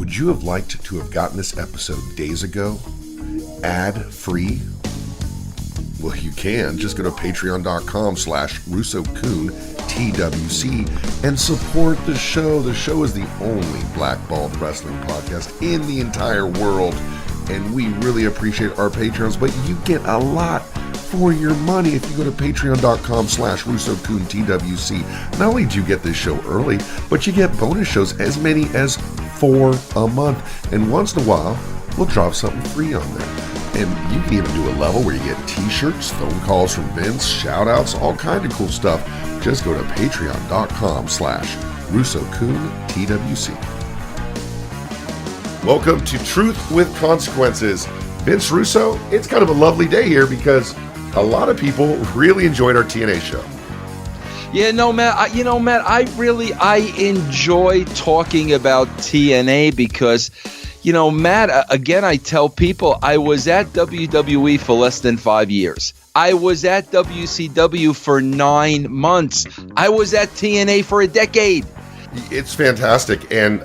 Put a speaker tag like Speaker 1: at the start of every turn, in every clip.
Speaker 1: Would you have liked to have gotten this episode days ago? Ad-free? Well, you can. Just go to patreon.com/RussoCoon TWC and support the show. The show is the only blackballed wrestling podcast in the entire world, and we really appreciate our patrons, but you get a lot for your money if you go to patreon.com/RussoCoon TWC. Not only do you get this show early, but you get bonus shows, as many as 4 a month, and once in a while we'll drop something free on there. And you can even do a level where you get t-shirts, phone calls from Vince, shout outs, all kind of cool stuff. Just go to patreon.com/RussoCoon TWC. Welcome to Truth with Consequences. Vince Russo, it's kind of a lovely day here because a lot of people really enjoyed our TNA show.
Speaker 2: Yeah, no, Matt, I enjoy talking about TNA because, Matt, again, I tell people I was at WWE for less than 5 years. I was at WCW for 9 months. I was at TNA for a decade.
Speaker 1: It's fantastic, and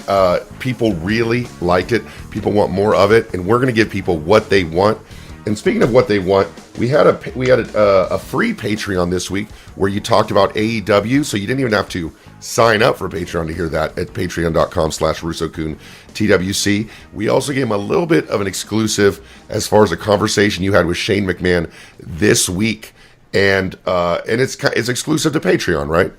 Speaker 1: people really liked it. People want more of it, and we're going to give people what they want. And speaking of what they want, we had a free Patreon this week where you talked about AEW, so you didn't even have to sign up for Patreon to hear that at patreon.com/RussoCoon TWC. We also gave him a little bit of an exclusive as far as a conversation you had with Shane McMahon this week, and it's exclusive to Patreon, right?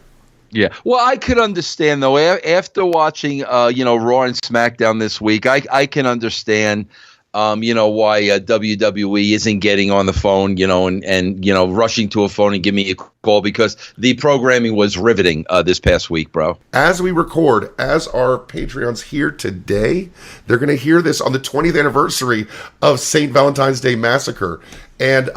Speaker 2: Yeah. Well, I could understand, though, after watching, Raw and SmackDown this week, I can understand, why WWE isn't getting on the phone, and rushing to a phone and give me a call, because the programming was riveting this past week, bro. As
Speaker 1: we record, as our Patreons here today, they're going to hear this on the 20th anniversary of St. Valentine's Day Massacre. And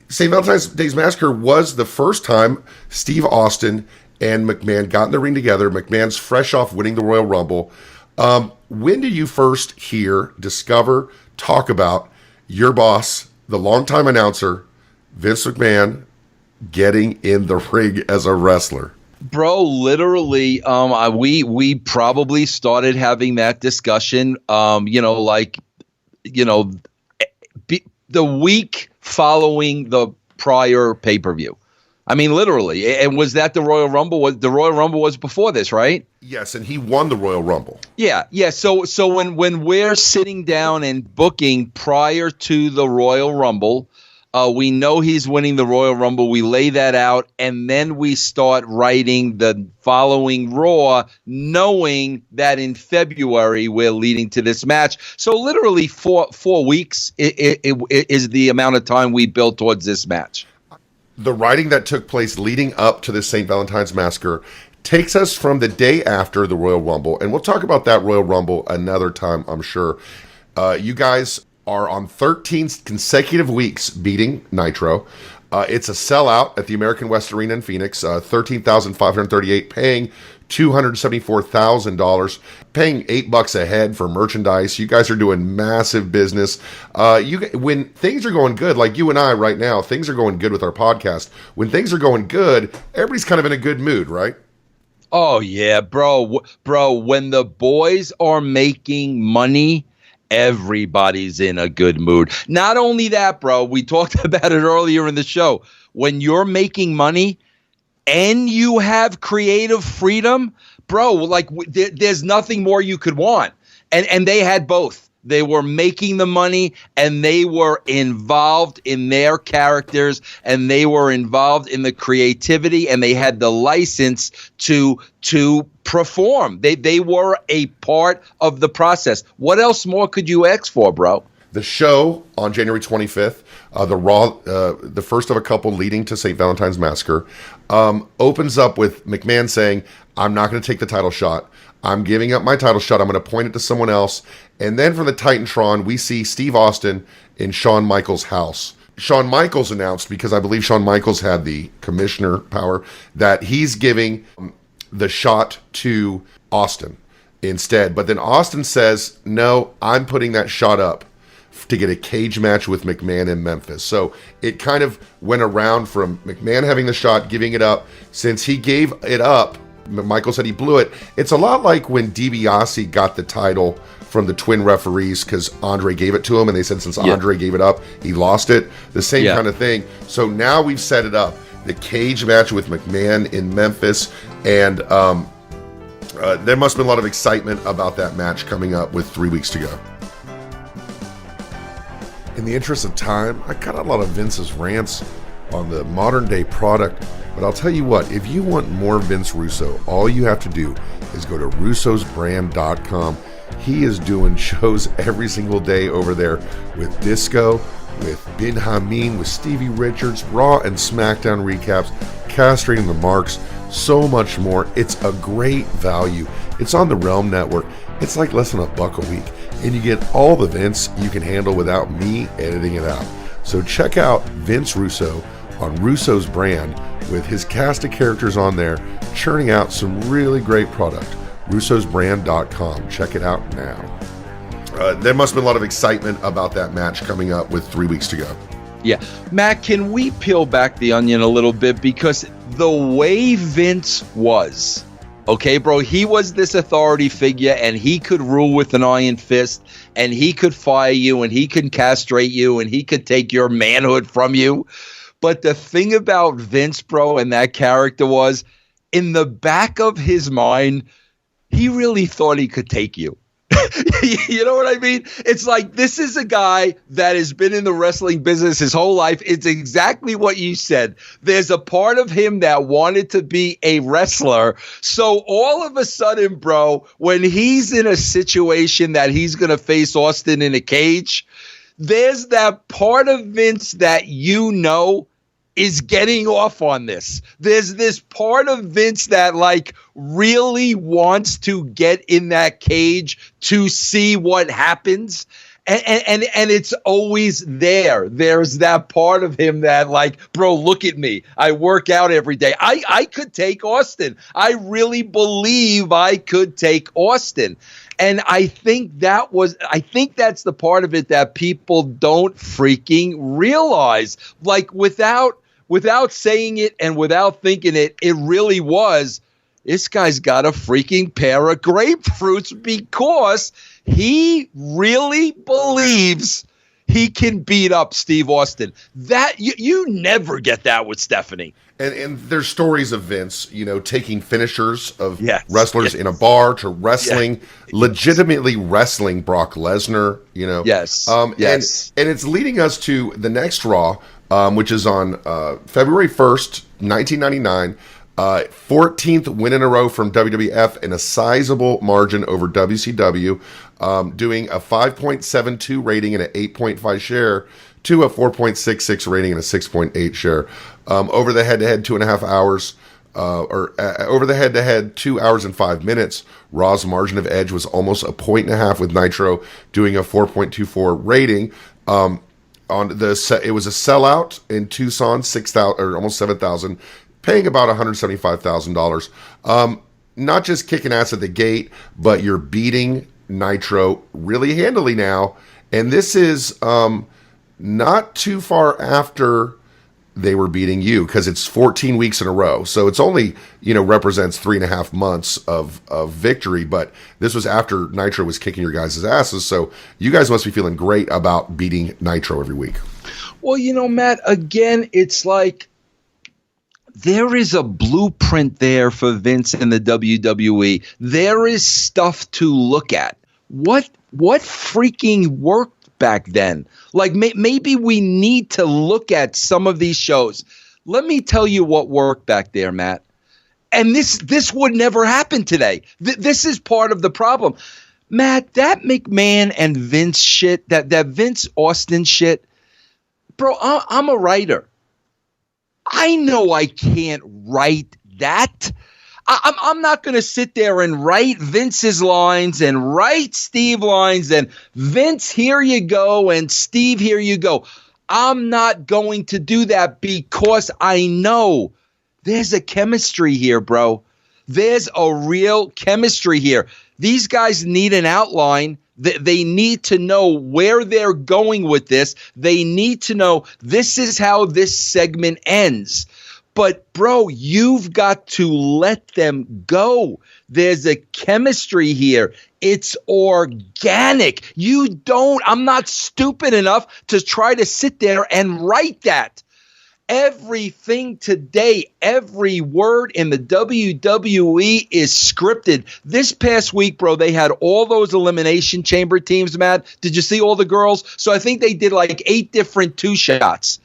Speaker 1: St. Valentine's Day Massacre was the first time Steve Austin and McMahon got in the ring together. McMahon's fresh off winning the Royal Rumble. When did you first discover, talk about your boss, the longtime announcer, Vince McMahon, getting in the ring as a wrestler?
Speaker 2: Bro, literally, we probably started having that discussion, the week following the prior pay-per-view. I mean, literally. And was that the Royal Rumble? The Royal Rumble was before this, right?
Speaker 1: Yes, and he won the Royal Rumble.
Speaker 2: Yeah. So when we're sitting down and booking prior to the Royal Rumble, we know he's winning the Royal Rumble. We lay that out, and then we start writing the following Raw, knowing that in February we're leading to this match. So literally 4 weeks is the amount of time we built towards this match.
Speaker 1: The writing that took place leading up to the St. Valentine's Massacre takes us from the day after the Royal Rumble, and we'll talk about that Royal Rumble another time, I'm sure. You guys are on 13 consecutive weeks beating Nitro. It's a sellout at the American West Arena in Phoenix, $13,538, paying $274,000, paying $8 a head for merchandise. You guys are doing massive business. When things are going good, like you and I right now, things are going good with our podcast. When things are going good, everybody's kind of in a good mood, right?
Speaker 2: Oh yeah, bro. When the boys are making money, everybody's in a good mood. Not only that, bro, we talked about it earlier in the show. When you're making money and you have creative freedom, bro, there's nothing more you could want. And they had both. They were making the money, and they were involved in their characters, and they were involved in the creativity, and they had the license to perform. They were a part of the process. What else more could you ask for, bro?
Speaker 1: The show on January 25th, the Raw, the first of a couple leading to St. Valentine's Massacre, opens up with McMahon saying, "I'm not going to take the title shot. I'm giving up my title shot. I'm going to point it to someone else." And then from the Titantron, we see Steve Austin in Shawn Michaels' house. Shawn Michaels announced, because I believe Shawn Michaels had the commissioner power, that he's giving the shot to Austin instead. But then Austin says, "No, I'm putting that shot up to get a cage match with McMahon in Memphis." So it kind of went around from McMahon having the shot, giving it up. Since he gave it up, Michael said he blew it. It's a lot like when DiBiase got the title from the twin referees because Andre gave it to him, and they said since Andre gave it up, he lost it. The same kind of thing. So now we've set it up. The cage match with McMahon in Memphis, and there must have been a lot of excitement about that match coming up with 3 weeks to go. In the interest of time, I cut out a lot of Vince's rants on the modern day product, but I'll tell you what, if you want more Vince Russo, all you have to do is go to russosbrand.com. He is doing shows every single day over there with Disco, with Bin Hameen, with Stevie Richards, Raw and SmackDown recaps, castrating the marks, so much more. It's a great value. It's on the Realm Network. It's like less than $1 a week, and you get all the Vince you can handle without me editing it out. So check out Vince Russo on Russo's Brand with his cast of characters on there, churning out some really great product. russosbrand.com. Check it out now. There must have been a lot of excitement about that match coming up with 3 weeks to go.
Speaker 2: Yeah. Matt, can we peel back the onion a little bit? Because the way Vince was, okay, bro, he was this authority figure, and he could rule with an iron fist, and he could fire you, and he could castrate you, and he could take your manhood from you. But the thing about Vince, bro, and that character was, in the back of his mind, he really thought he could take you. You know what I mean? It's like, this is a guy that has been in the wrestling business his whole life. It's exactly what you said. There's a part of him that wanted to be a wrestler. So all of a sudden, bro, when he's in a situation that he's going to face Austin in a cage, there's that part of Vince that is getting off on this. There's this part of Vince that really wants to get in that cage to see what happens. And it's always there. There's that part of him that bro, look at me. I work out every day. I could take Austin. I really believe I could take Austin. And I think that's the part of it that people don't freaking realize. Without saying it and without thinking it, it really was, this guy's got a freaking pair of grapefruits because he really believes he can beat up Steve Austin. That you never get that with Stephanie.
Speaker 1: And there's stories of Vince, taking finishers of wrestlers in a bar to wrestling, legitimately wrestling Brock Lesnar,
Speaker 2: Yes.
Speaker 1: And it's leading us to the next Raw, which is on February 1st, 1999. 14th win in a row from WWF and a sizable margin over WCW, doing a 5.72 rating and an 8.5 share to a 4.66 rating and a 6.8 share. Over the head-to-head 2.5 hours, over the head-to-head 2 hours and 5 minutes, Raw's margin of edge was almost a 1.5 with Nitro doing a 4.24 rating. It was a sellout in Tucson, 6,000 or almost 7,000, paying about $175,000. Not just kicking ass at the gate, but you're beating Nitro really handily now. And this is not too far after they were beating you, because it's 14 weeks in a row. So it's only, represents 3.5 months of victory. But this was after Nitro was kicking your guys' asses. So you guys must be feeling great about beating Nitro every week.
Speaker 2: Well, Matt, again, it's like there is a blueprint there for Vince and the WWE. There is stuff to look at. What freaking worked back then? Maybe we need to look at some of these shows. Let me tell you what worked back there, Matt. And this would never happen today. This is part of the problem. Matt, that McMahon and Vince shit, that Vince Austin shit, bro, I'm a writer. I know I can't write that. I'm not going to sit there and write Vince's lines and write Steve lines and Vince, here you go, and Steve, here you go. I'm not going to do that because I know there's a chemistry here, bro. There's a real chemistry here. These guys need an outline. They need to know where they're going with this. They need to know this is how this segment ends. But, bro, you've got to let them go. There's a chemistry here. It's organic. I'm not stupid enough to try to sit there and write that. Everything today, every word in the WWE is scripted. This past week, bro, they had all those Elimination Chamber teams, Matt. Did you see all the girls? So I think they did like 8 different 2-shots.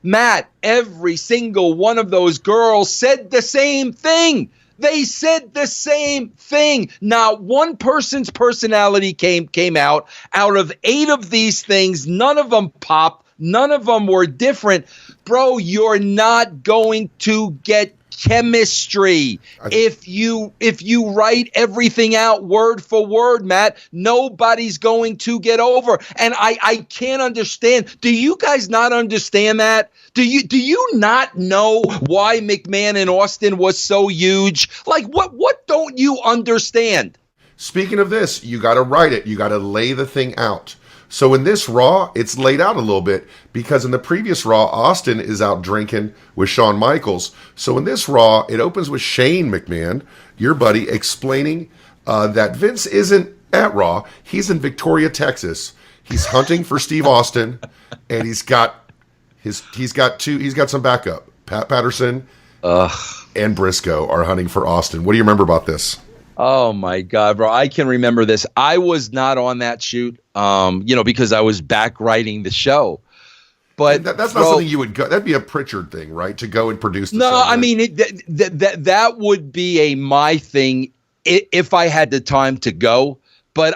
Speaker 2: Matt, every single one of those girls said the same thing. They said the same thing. Not one person's personality came out. Out of 8 of these things, none of them popped. None of them were different. Bro, you're not going to get chemistry if you write everything out word for word, Matt. Nobody's going to get over. And I can't understand. Do you guys not understand that? Do you not know why McMahon and Austin was so huge? Like, what don't you understand?
Speaker 1: Speaking of this, you got to write it. You got to lay the thing out. So in this Raw, it's laid out a little bit because in the previous Raw, Austin is out drinking with Shawn Michaels. So in this Raw, it opens with Shane McMahon, your buddy, explaining that Vince isn't at Raw. He's in Victoria, Texas. He's hunting for Steve Austin, and he's got some backup. Pat Patterson and Briscoe are hunting for Austin. What do you remember about this?
Speaker 2: Oh my God, bro. I can remember this. I was not on that shoot, because I was back writing the show. But
Speaker 1: that's not something you would go. That'd be a Pritchard thing, right? To go and produce the
Speaker 2: No,
Speaker 1: segment.
Speaker 2: I mean, that would be my thing if I had the time to go. But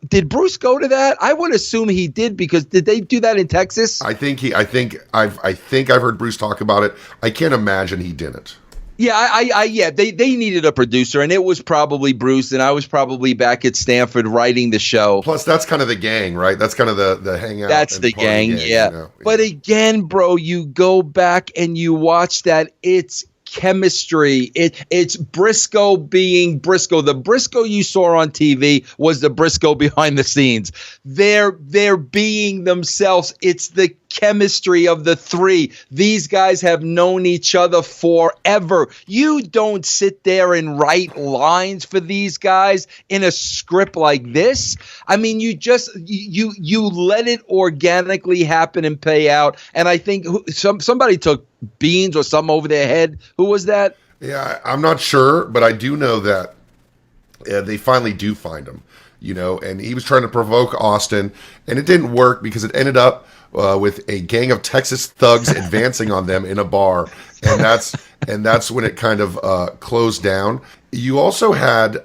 Speaker 2: did Bruce go to that? I would assume he did, because did they do that in Texas?
Speaker 1: I think I've heard Bruce talk about it. I can't imagine he didn't.
Speaker 2: Yeah, they needed a producer, and it was probably Bruce, and I was probably back at Stanford writing the show.
Speaker 1: Plus, that's kind of the gang, right? That's kind of the hangout.
Speaker 2: That's the gang, yeah.
Speaker 1: You know?
Speaker 2: But again, bro, you go back and you watch that, it's chemistry. It's Briscoe being Briscoe. The Briscoe you saw on TV was the Briscoe behind the scenes. They're being themselves. It's the chemistry of the 3. These guys have known each other forever. You don't sit there and write lines for these guys in a script like this. I mean, you just you let it organically happen and pay out. And I think somebody took beans or something over their head. Who was that?
Speaker 1: Yeah, I'm not sure, but I do know that they finally do find him. And he was trying to provoke Austin, and it didn't work because it ended up with a gang of Texas thugs advancing on them in a bar, and that's when it kind of closed down. You also had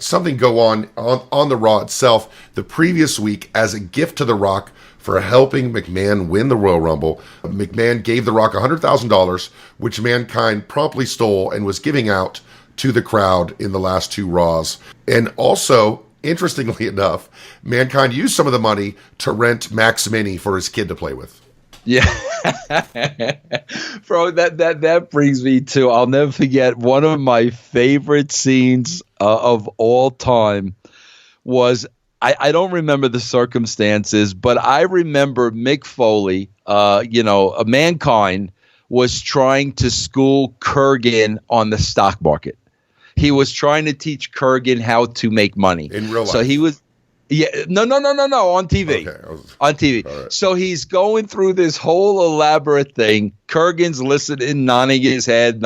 Speaker 1: something go on the Raw itself the previous week as a gift to The Rock for helping McMahon win the Royal Rumble. McMahon gave The Rock $100,000, which Mankind promptly stole and was giving out to the crowd in the last 2 Raws. And also, interestingly enough, Mankind used some of the money to rent Max Mini for his kid to play with.
Speaker 2: Yeah. Bro, that brings me to, I'll never forget, one of my favorite scenes of all time was, I don't remember the circumstances, but I remember Mick Foley, Mankind was trying to school Kurgan on the stock market. He was trying to teach Kurgan how to make money.
Speaker 1: In real life.
Speaker 2: So he was, no, on TV.
Speaker 1: Okay.
Speaker 2: On TV.
Speaker 1: Right.
Speaker 2: So he's going through this whole elaborate thing. Kurgan's listening, nodding his head.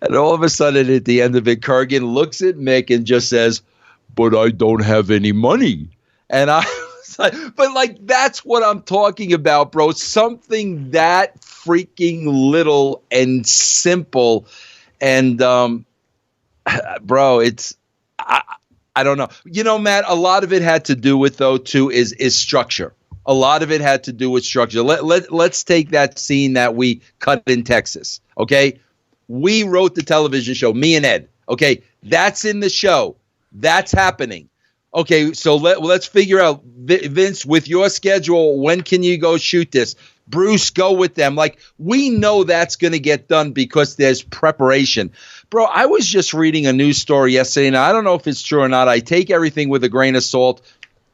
Speaker 2: And all of a sudden, at the end of it, Kurgan looks at Mick and just says, "But I don't have any money." And I was like, that's what I'm talking about, bro. Something that freaking little and simple. And, bro, it's, I don't know. Matt, a lot of it had to do with, though, too, is structure. A lot of it had to do with structure. Let's take that scene that we cut in Texas, okay? We wrote the television show, me and Ed, okay? That's in the show. That's happening. Okay, so let's figure out, Vince, with your schedule, when can you go shoot this? Bruce, go with them. Like, we know that's going to get done because there's preparation. Bro, I was just reading a news story yesterday, and I don't know if it's true or not. I take everything with a grain of salt.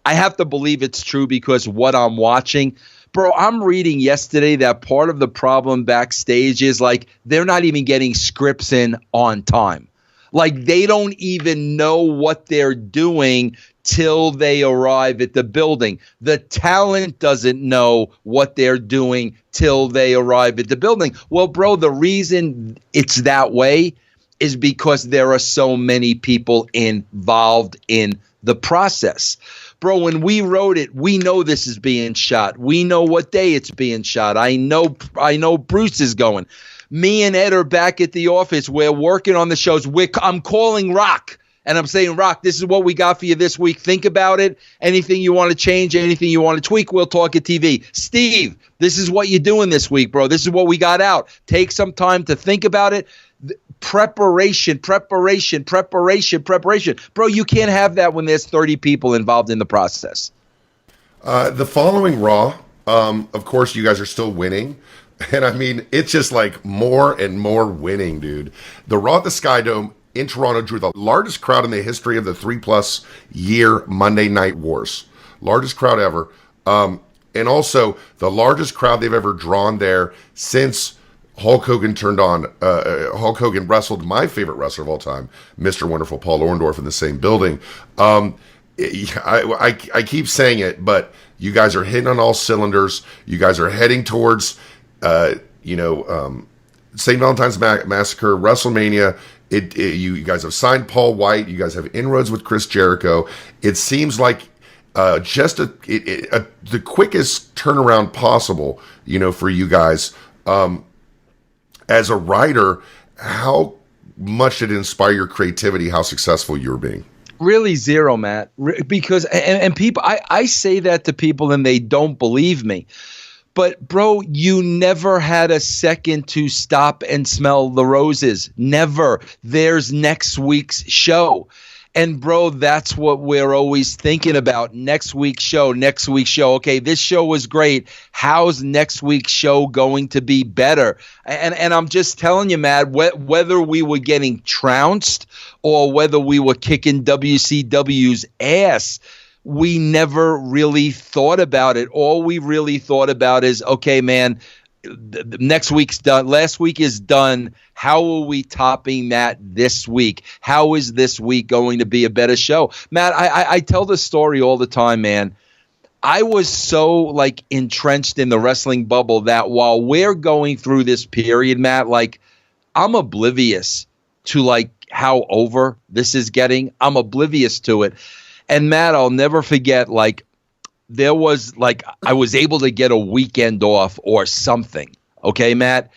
Speaker 2: I have to believe it's true because what I'm watching. Bro, I'm reading yesterday that part of the problem backstage is like they're not even getting scripts in on time. Like they don't even know what they're doing till they arrive at the building. The talent doesn't know what they're doing till they arrive at the building. Well, bro, the reason it's that way is because there are so many people involved in the process. Bro, when we wrote it, we know this is being shot. We know what day it's being shot. I know Bruce is going. Me and Ed are back at the office. We're working on the shows. I'm calling Rock, and I'm saying, Rock, this is what we got for you this week. Think about it. Anything you want to change, anything you want to tweak, we'll talk at TV. Steve, this is what you're doing this week, bro. This is what we got out. Take some time to think about it. Preparation. Bro, you can't have that when there's 30 people involved in the process.
Speaker 1: The following Raw, of course, you guys are still winning. And I mean, it's just like more and more winning, dude. The Raw at the Sky Dome in Toronto drew the largest crowd in the history of the 3+ year Monday Night Wars. Largest crowd ever. And also the largest crowd they've ever drawn there since Hulk Hogan turned on. Hulk Hogan wrestled my favorite wrestler of all time, Mr. Wonderful Paul Orndorff, in the same building. I keep saying it, but you guys are hitting on all cylinders. You guys are heading towards St. Valentines Massacre, WrestleMania. You guys have signed Paul White. You guys have inroads with Chris Jericho. It seems like just the quickest turnaround possible, for you guys. As a writer, how much did it inspire your creativity? How successful you were being?
Speaker 2: Really zero, Matt. Because and people, I say that to people and they don't believe me. But, bro, you never had a second to stop and smell the roses. Never. There's next week's show. And, bro, that's what we're always thinking about. Next week's show. Okay, this show was great. How's next week's show going to be better? And I'm just telling you, Matt, whether we were getting trounced or whether we were kicking WCW's ass, we never really thought about it. All we really thought about is, okay, man, next week's done. Last week is done. How are we topping that this week? How is this week going to be a better show? Matt, I tell this story all the time, man. I was so entrenched in the wrestling bubble that while we're going through this period, Matt, I'm oblivious to how over this is getting. I'm oblivious to it. And Matt, I'll never forget, there was I was able to get a weekend off or something. Okay, Matt?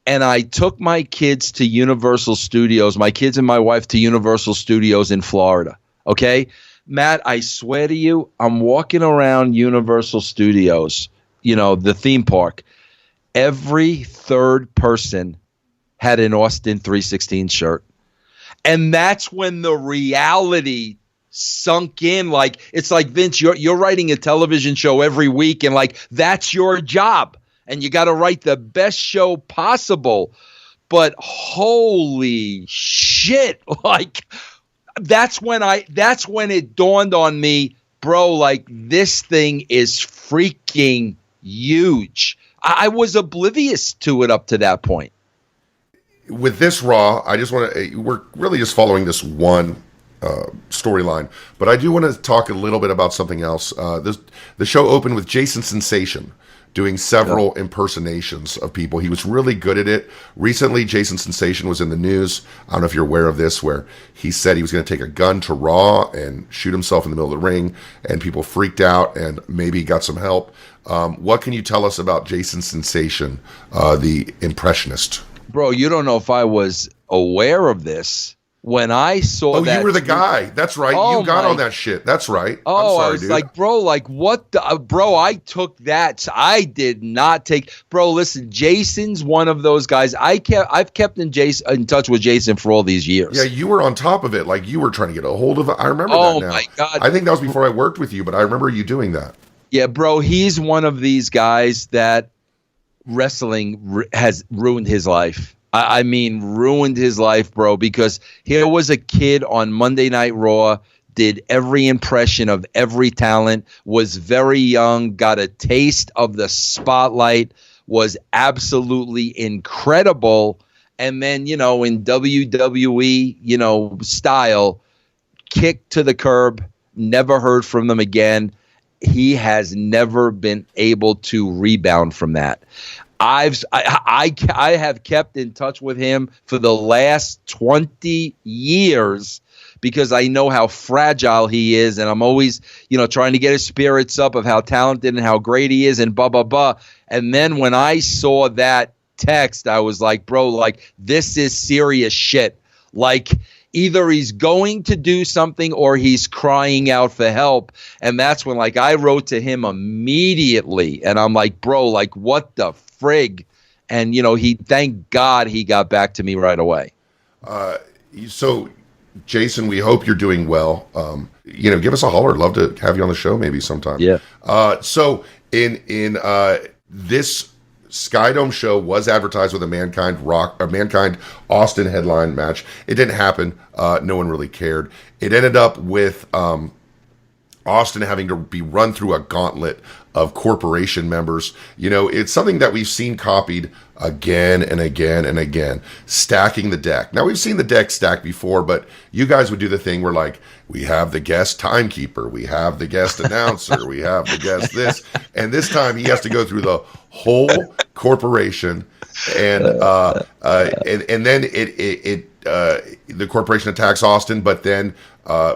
Speaker 2: And I took my kids to Universal Studios, my kids and my wife to Universal Studios in Florida. Okay? Matt, I swear to you, I'm walking around Universal Studios, the theme park. Every third person had an Austin 316 shirt. And that's when the reality sunk in. It's like, Vince, you're writing a television show every week, and that's your job, and you got to write the best show possible. But holy shit, that's when it dawned on me, bro, this thing is freaking huge. I was oblivious to it up to that point.
Speaker 1: With this Raw, I just want to, we're really just following this one storyline, but I do want to talk a little bit about something else. The show opened with Jason Sensation doing several impersonations of people. He was really good at it. Recently, Jason Sensation was in the news. I don't know if you're aware of this, where he said he was going to take a gun to Raw and shoot himself in the middle of the ring, and people freaked out and maybe got some help. What can you tell us about Jason Sensation, the impressionist?
Speaker 2: Bro, you don't know if I was aware of this. When I saw that,
Speaker 1: you were the guy. That's right. You got on that shit. That's right.
Speaker 2: Oh,
Speaker 1: I'm sorry,
Speaker 2: I was
Speaker 1: dude.
Speaker 2: bro, what the, bro? I took that. I did not take, bro. Listen, Jason's one of those guys. I've kept in touch with Jason for all these years.
Speaker 1: Yeah, you were on top of it. You were trying to get a hold of it. I remember that now. Oh my God. I think that was before I worked with you, but I remember you doing that.
Speaker 2: Yeah, bro. He's one of these guys that wrestling has ruined his life. I mean, ruined his life, bro, because here was a kid on Monday Night Raw did every impression of every talent, was very young, got a taste of the spotlight, was absolutely incredible. And then, in WWE, style, kicked to the curb, never heard from them again. He has never been able to rebound from that. I have kept in touch with him for the last 20 years because I know how fragile he is, and I'm always, trying to get his spirits up of how talented and how great he is and blah, blah, blah. And then when I saw that text, I was like, bro, like, this is serious shit. Like, either he's going to do something or he's crying out for help. And that's when, like, I wrote to him immediately, and I'm like, bro, like, what the frig? And, thank God he got back to me right away.
Speaker 1: So, Jason, we hope you're doing well. Give us a holler. Love to have you on the show maybe sometime.
Speaker 2: Yeah.
Speaker 1: So in this Skydome show was advertised with a Mankind Austin headline match. It didn't happen. No one really cared. It ended up with Austin having to be run through a gauntlet of corporation members. It's something that we've seen copied again and again and again, stacking the deck. Now, we've seen the deck stacked before, but you guys would do the thing where, like, we have the guest timekeeper, we have the guest announcer, we have the guest this, and this time he has to go through the whole corporation, and then the corporation attacks Austin, but then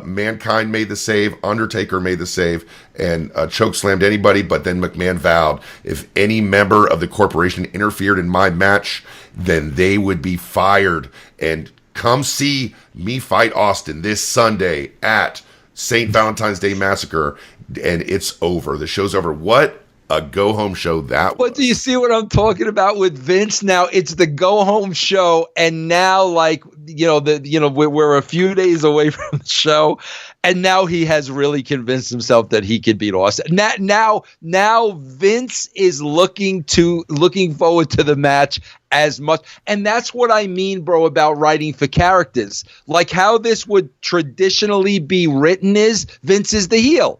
Speaker 1: Mankind made the save, Undertaker made the save, and chokeslammed anybody, but then McMahon vowed if any member of the corporation interfered in my match, then they would be fired. And come see me fight Austin this Sunday at St. Valentine's Day Massacre, and it's over. The show's over. What a go-home show that was.
Speaker 2: But do you see what I'm talking about with Vince? Now it's the go-home show, and now, like, we're a few days away from the show, and now he has really convinced himself that he could beat Austin. Now Vince is looking forward to the match as much, and that's what I mean, bro, about writing for characters. Like how this would traditionally be written is Vince is the heel.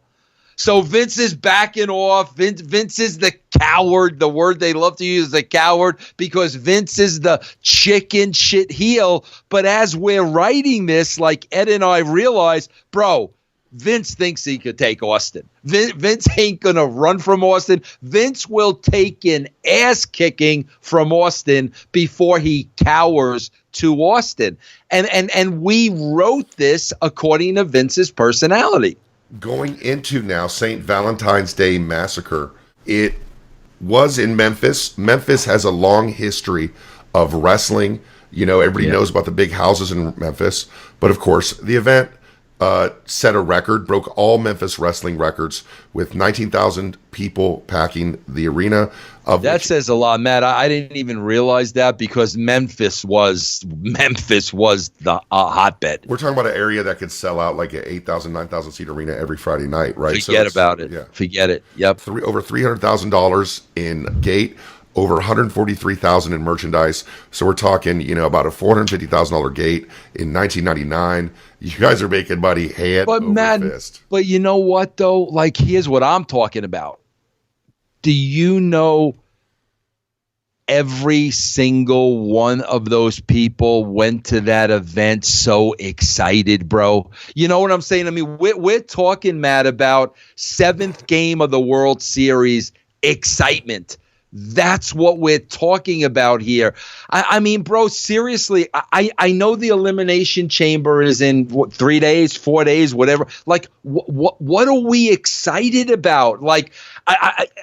Speaker 2: So Vince is backing off. Vince is the coward. The word they love to use is the coward because Vince is the chicken shit heel. But as we're writing this, like Ed and I realize, bro, Vince thinks he could take Austin. Vince ain't going to run from Austin. Vince will take an ass kicking from Austin before he cowers to Austin. And we wrote this according to Vince's personality.
Speaker 1: Going into now St. Valentine's Day Massacre, it was in Memphis. Memphis has a long history of wrestling. Everybody knows about the big houses in Memphis. But of course, the event set a record, broke all Memphis wrestling records with 19,000 people packing the arena.
Speaker 2: That says a lot, Matt. I didn't even realize that because Memphis was the hotbed.
Speaker 1: We're talking about an area that could sell out like an 8,000, 9,000 seat arena every Friday night, right?
Speaker 2: Forget about it. Yeah. Forget it. Yep.
Speaker 1: Over $300,000 in gate, over $143,000 in merchandise. So we're talking, about a $450,000 gate in 1999. You guys are making money hand over fist.
Speaker 2: But you know what though? Like, here's what I'm talking about. Do you know every single one of those people went to that event so excited, bro? You know what I'm saying? I mean, we're talking, Matt, about 7th game of the World Series excitement. That's what we're talking about here. I mean, bro, seriously, I know the Elimination Chamber is in 3 days, 4 days, whatever. Like, what are we excited about? Like,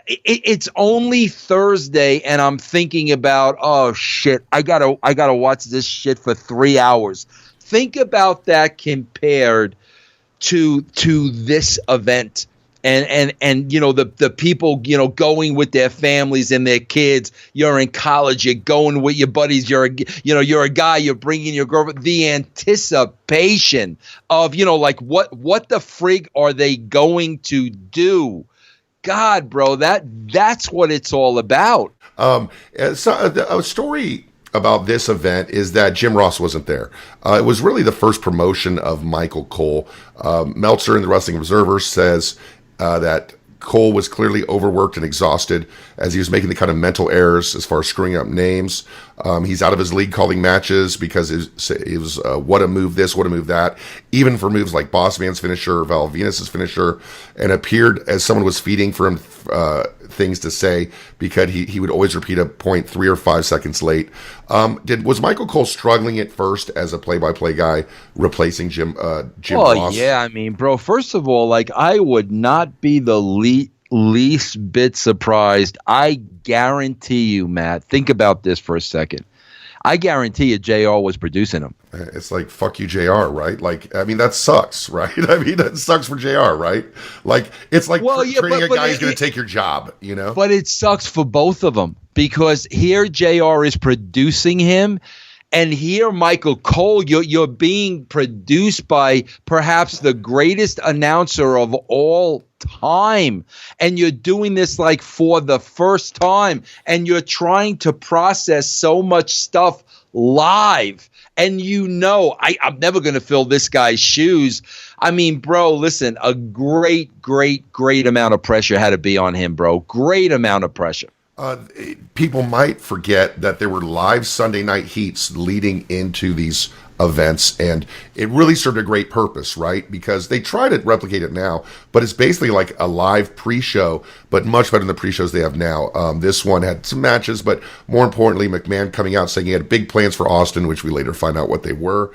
Speaker 2: it's only Thursday, and I'm thinking about, oh shit, I gotta watch this shit for 3 hours. Think about that compared to this event. And the people, going with their families and their kids. You're in college, you're going with your buddies, you're a guy, you're bringing your girlfriend. The anticipation of, like, what the frig are they going to do? God, bro, that's what it's all about.
Speaker 1: So a story about this event is that Jim Ross wasn't there. It was really the first promotion of Michael Cole. Meltzer in the Wrestling Observer says that Cole was clearly overworked and exhausted as he was making the kind of mental errors as far as screwing up names. He's out of his league calling matches because it was what a move this, what a move that, even for moves like Boss Man's finisher, Val Venus's finisher, and appeared as someone was feeding for him things to say because he would always repeat a point 3 or 5 seconds late. Was Michael Cole struggling at first as a play-by-play guy replacing Jim Ross?
Speaker 2: Yeah, I mean, bro, first of all, like, I would not be the least bit surprised. I guarantee you, Matt, think about this for a second. I guarantee you JR was producing him.
Speaker 1: It's like, fuck you, JR, right? Like, I mean, that sucks, right? I mean, that sucks for JR, right? Like, it's like treating a guy who's going to take your job, you know?
Speaker 2: But it sucks for both of them because here JR is producing him. And here, Michael Cole, you're being produced by perhaps the greatest announcer of all time. And you're doing this like for the first time. And you're trying to process so much stuff live. And I'm never going to fill this guy's shoes. I mean, bro, listen, a great amount of pressure had to be on him, bro. Great amount of pressure.
Speaker 1: People might forget that there were live Sunday night heats leading into these events, and it really served a great purpose, right? Because they try to replicate it now, but it's basically like a live pre-show, but much better than the pre-shows they have now. This one had some matches, but more importantly, McMahon coming out saying he had big plans for Austin, which we later find out what they were.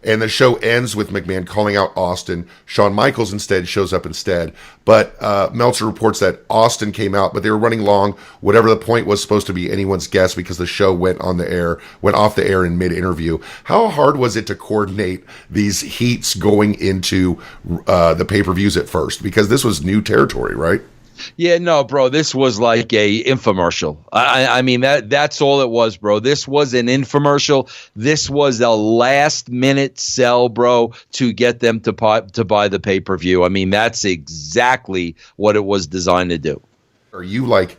Speaker 1: And the show ends with McMahon calling out Austin. Shawn Michaels instead shows up instead. But Meltzer reports that Austin came out, but they were running long. Whatever the point was supposed to be anyone's guess because the show went off the air in mid-interview. How hard was it to coordinate these heats going into the pay-per-views at first? Because this was new territory, right?
Speaker 2: Yeah, no, bro, this was like a infomercial. I mean, that's all it was, bro. This was an infomercial. This was a last minute sell, bro, to get them to buy the pay-per-view. I mean, that's exactly what it was designed to do.
Speaker 1: Are you like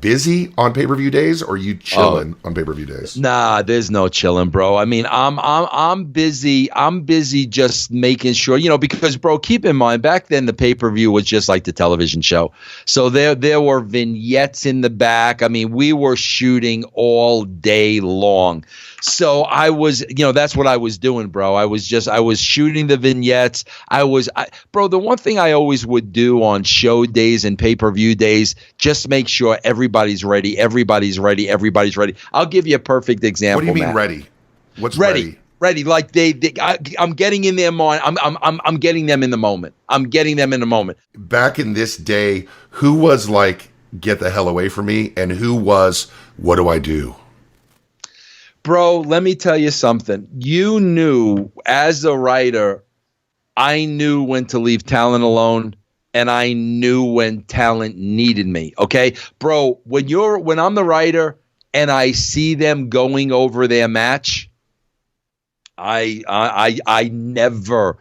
Speaker 1: busy on pay-per-view days, or are you chilling on pay-per-view days?
Speaker 2: Nah, there's no chilling, bro. I mean, I'm busy. I'm busy just making sure, because, bro, keep in mind, back then the pay-per-view was just like the television show. So there were vignettes in the back. I mean, we were shooting all day long. So I was, that's what I was doing, bro. I was shooting the vignettes. Bro, the one thing I always would do on show days and pay-per-view days, just make sure everybody's ready. I'll give you a perfect example.
Speaker 1: What do you mean,
Speaker 2: Matt.
Speaker 1: ready? What's ready?
Speaker 2: Ready. Like I'm getting in their mind. I'm getting them in the moment.
Speaker 1: Back in this day, who was like, get the hell away from me? And who was, what do I do?
Speaker 2: Bro, let me tell you something. You knew, as a writer, I knew when to leave talent alone, and I knew when talent needed me. Okay, bro. When I'm the writer and I see them going over their match, I never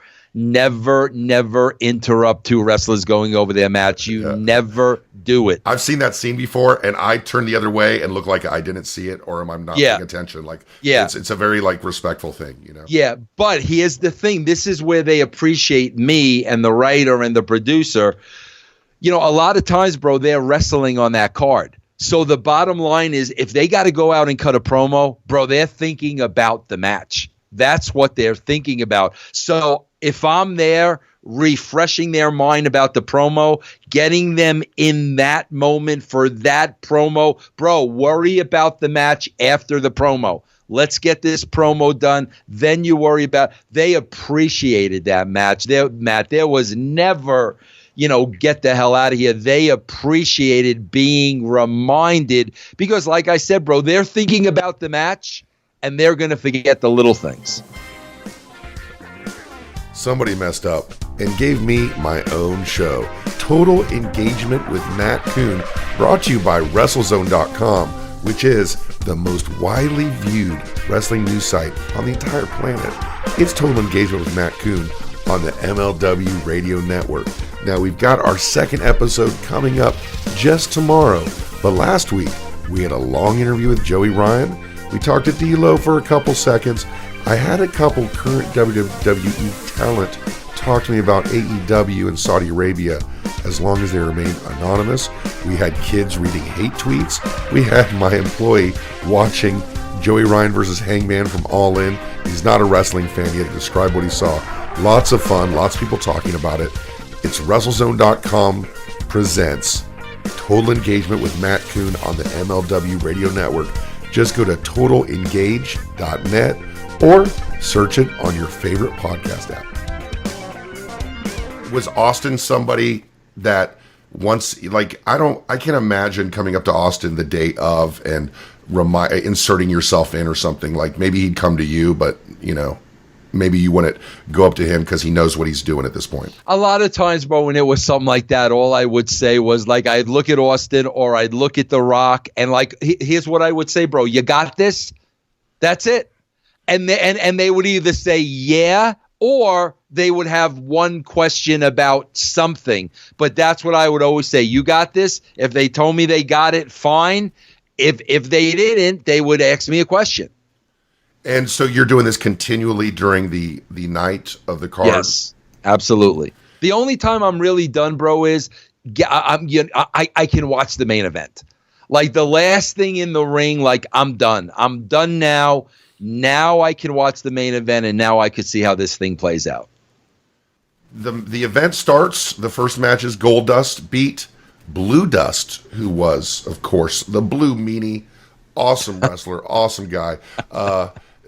Speaker 2: interrupt two wrestlers going over their match. You never do it.
Speaker 1: I've seen that scene before, and I turn the other way and look like I didn't see it, or I'm not paying attention. Like, it's a very like respectful thing,
Speaker 2: Yeah, but here's the thing: this is where they appreciate me and the writer and the producer. A lot of times, bro, they're wrestling on that card. So the bottom line is, if they got to go out and cut a promo, bro, they're thinking about the match. That's what they're thinking about. So if I'm there refreshing their mind about the promo, getting them in that moment for that promo, bro, worry about the match after the promo. Let's get this promo done. Then you worry about. They appreciated that match. There was never, get the hell out of here. They appreciated being reminded because, like I said, bro, they're thinking about the match and they're going to forget the little things.
Speaker 1: Somebody messed up and gave me my own show. Total Engagement with Matt Kuhn, brought to you by WrestleZone.com, which is the most widely viewed wrestling news site on the entire planet. It's Total Engagement with Matt Kuhn on the MLW Radio Network. Now, we've got our second episode coming up just tomorrow, but last week We had a long interview with Joey Ryan. We talked to D'Lo for a couple seconds. I had a couple current WWE talent talk to me about AEW in Saudi Arabia, as long as they remain anonymous. We had kids reading hate tweets. We had my employee watching Joey Ryan versus Hangman from All In. He's not a wrestling fan. He had to describe what he saw. Lots of fun. Lots of people talking about it. It's WrestleZone.com presents Total Engagement with Matt Kuhn on the MLW Radio Network. Just go to totalengage.net or search it on your favorite podcast app. Was Austin somebody that once, like, I can't imagine coming up to Austin the day of and inserting yourself in or something. Like, maybe he'd come to you, but, you know, maybe you wouldn't go up to him because he knows what he's doing at this point.
Speaker 2: A lot of times, bro, when it was something like that, all I would say was, like, I'd look at Austin or I'd look at The Rock, and, like, here's what I would say, bro. You got this? That's it. And they would either say yeah, or they would have one question about something. But that's what I would always say. You got this? If they told me they got it, fine. If they didn't, they would ask me a question.
Speaker 1: And so you're doing this continually during the night of the card?
Speaker 2: Yes, absolutely. The only time I'm really done, bro, is I can watch the main event. Like, the last thing in the ring, like, I'm done. I'm done now. Now I can watch the main event, and now I could see how this thing plays out.
Speaker 1: The event starts. The first match is Goldust beat Blue Dust, who was, of course, the Blue Meanie. Awesome wrestler, awesome guy.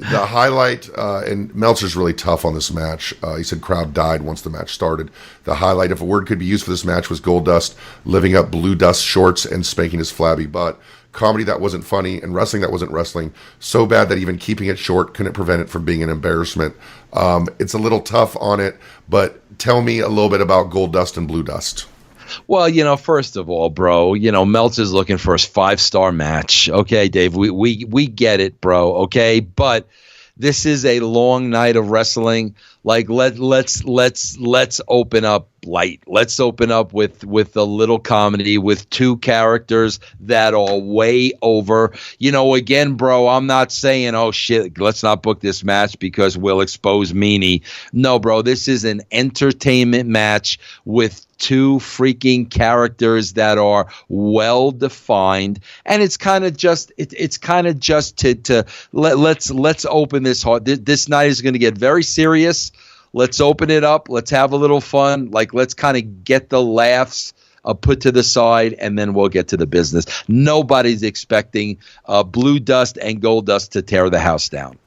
Speaker 1: The highlight, and Meltzer's really tough on this match. He said crowd died once the match started. The highlight, if a word could be used for this match, was Goldust living up Blue Dust's shorts and spanking his flabby butt. Comedy that wasn't funny and wrestling that wasn't wrestling. So bad that even keeping it short couldn't prevent it from being an embarrassment. It's a little tough on it, but tell me a little bit about Goldust and Blue Dust.
Speaker 2: Well, you know, first of all, bro, you know, Meltzer's looking for a 5-star match. Okay, Dave, we get it, bro. Okay, but this is a long night of wrestling. Like, let's open up light. Let's open up with a little comedy with two characters that are way over. You know, again, bro, I'm not saying, oh shit, let's not book this match because we'll expose Meanie. No, bro, this is an entertainment match with two freaking characters that are well defined, and it's kind of just to let's open this hard. This night is going to get very serious. Let's open it up. Let's have a little fun. Like, let's kind of get the laughs put to the side, and then we'll get to the business. Nobody's expecting Blue Dust and Goldust to tear the house down.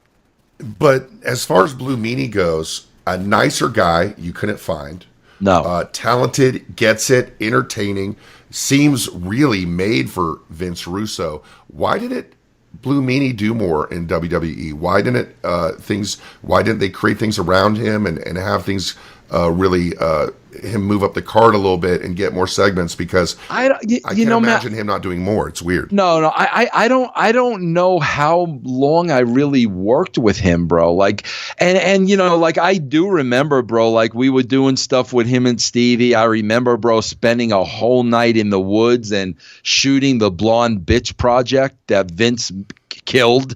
Speaker 1: But as far as Blue Meanie goes, a nicer guy you couldn't find.
Speaker 2: No.
Speaker 1: Talented, gets it, entertaining, seems really made for Vince Russo. Why didn't Blue Meanie do more in WWE? Why didn't they create things around him and have things really him move up the card a little bit and get more segments? Because I can't imagine him not doing more. It's weird.
Speaker 2: No, I don't know how long I really worked with him, bro. Like, and you know, like, I do remember, bro, like, we were doing stuff with him and Stevie. I remember, bro, spending a whole night in the woods and shooting the Blonde Bitch project that Vince killed,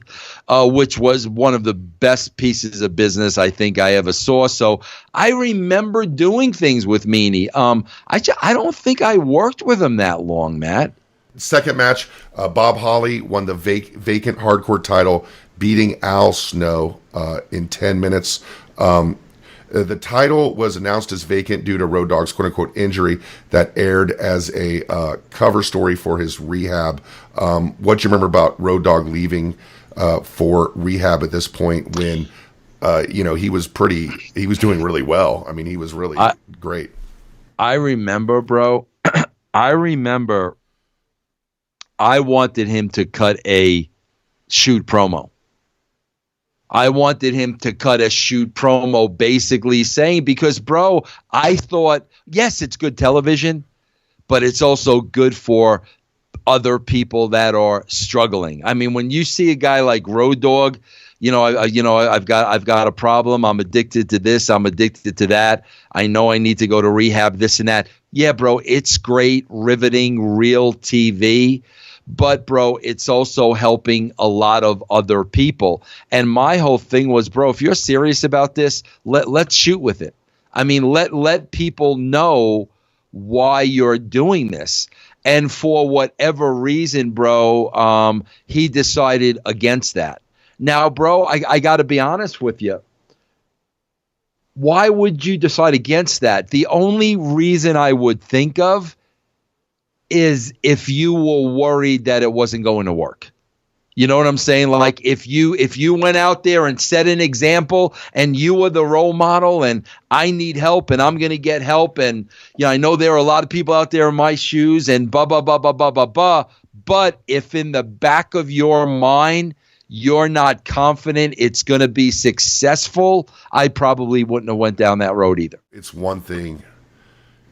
Speaker 2: which was one of the best pieces of business I think I ever saw. So I remember doing things with Meanie. I don't think I worked with him that long, Matt.
Speaker 1: Second match, Bob Holly won the vacant hardcore title, beating Al Snow in 10 minutes. The title was announced as vacant due to Road Dogg's quote-unquote injury that aired as a cover story for his rehab. What do you remember about Road Dogg leaving for rehab at this point when, he was doing really well? I mean, he was really great.
Speaker 2: I remember, bro. I remember I wanted him to cut a shoot promo. I wanted him to cut a shoot promo basically saying, because, bro, I thought, yes, it's good television, but it's also good for other people that are struggling. I mean, when you see a guy like Road Dogg, I've got a problem. I'm addicted to this. I'm addicted to that. I know I need to go to rehab, this and that. Yeah, bro, it's great, riveting, real TV. but bro, it's also helping a lot of other people. And my whole thing was, bro, if you're serious about this, let's shoot with it. I mean, let people know why you're doing this. And for whatever reason, bro, he decided against that. Now, bro, I got to be honest with you. Why would you decide against that? The only reason I would think of is if you were worried that it wasn't going to work. You know what I'm saying? Like if you went out there and set an example and you were the role model and I need help and I'm going to get help. And, I know there are a lot of people out there in my shoes and blah, blah, blah, blah, blah, blah, blah. But if in the back of your mind, you're not confident it's going to be successful, I probably wouldn't have went down that road either.
Speaker 1: It's one thing,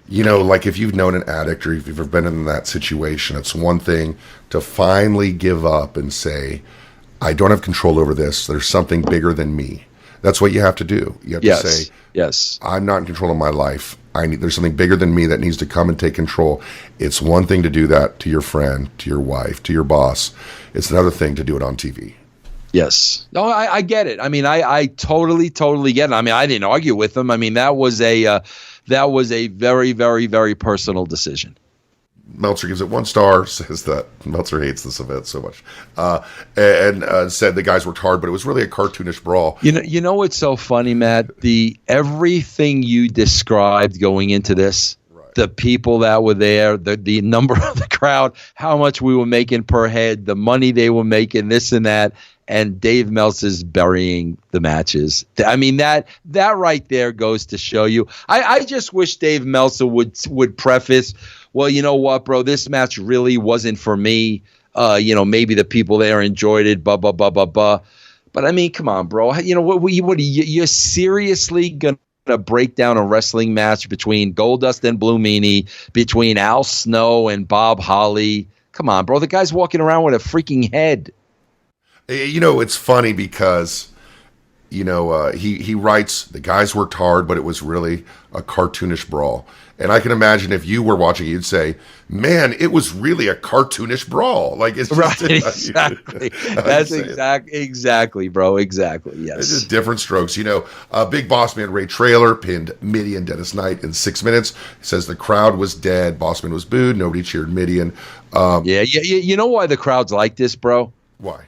Speaker 1: like if you've known an addict or if you've ever been in that situation, it's one thing to finally give up and say, I don't have control over this. There's something bigger than me. That's what you have to do. You have to say,
Speaker 2: yes,
Speaker 1: I'm not in control of my life. There's something bigger than me that needs to come and take control. It's one thing to do that to your friend, to your wife, to your boss. It's another thing to do it on TV.
Speaker 2: Yes. No, I get it. I mean, I totally get it. I mean, I didn't argue with him. I mean, that was a very, very, very personal decision.
Speaker 1: Meltzer gives it 1 star, says that Meltzer hates this event so much, and said the guys worked hard, but it was really a cartoonish brawl.
Speaker 2: You know what's so funny, Matt? Everything you described going into this, the people that were there, the number of the crowd, how much we were making per head, the money they were making, this and that. And Dave Meltzer's burying the matches. I mean, that right there goes to show you. I just wish Dave Meltzer would preface, well, you know what, bro, this match really wasn't for me. Maybe the people there enjoyed it, blah, blah, blah, blah, blah. But I mean, come on, bro. You're seriously going to break down a wrestling match between Goldust and Blue Meanie, between Al Snow and Bob Holly? Come on, bro. The guy's walking around with a freaking head.
Speaker 1: It's funny because, he writes, the guys worked hard, but it was really a cartoonish brawl. And I can imagine if you were watching, you'd say, man, it was really a cartoonish brawl. Like it's just,
Speaker 2: right, exactly. That's exactly, bro. Exactly. Yes.
Speaker 1: It's just different strokes. Big Boss Man Ray Traylor pinned Midian Dennis Knight in 6 minutes. He says the crowd was dead. Bossman was booed. Nobody cheered Midian.
Speaker 2: Yeah. You know why the crowd's like this, bro?
Speaker 1: Why?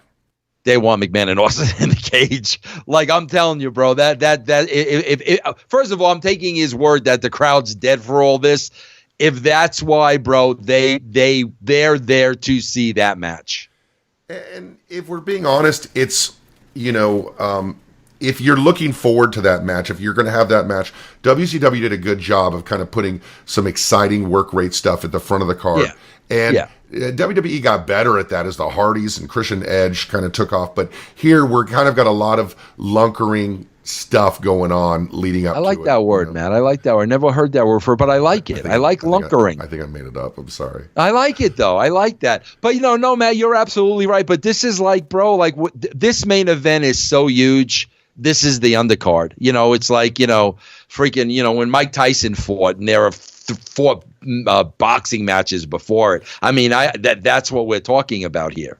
Speaker 2: They want McMahon and Austin in the cage. Like I'm telling you, bro, if first of all, I'm taking his word that the crowd's dead for all this. If that's why, bro, they're there to see that match.
Speaker 1: And if we're being honest, it's, if you're looking forward to that match, if you're going to have that match, WCW did a good job of kind of putting some exciting work rate stuff at the front of the card.
Speaker 2: Yeah.
Speaker 1: And WWE got better at that as the Hardys and Christian Edge kind of took off. But here we're kind of got a lot of lunkering stuff going on leading up to it.
Speaker 2: I like that word, man. I like that word. I never heard that word before, but I like it. I like lunkering.
Speaker 1: I think I made it up. I'm sorry.
Speaker 2: I like it, though. I like that. But, no, Matt, you're absolutely right. But this is like, bro, like this main event is so huge. This is the undercard. It's like, freaking, when Mike Tyson fought and there are 4 boxing matches before it. I mean, that's what we're talking about here.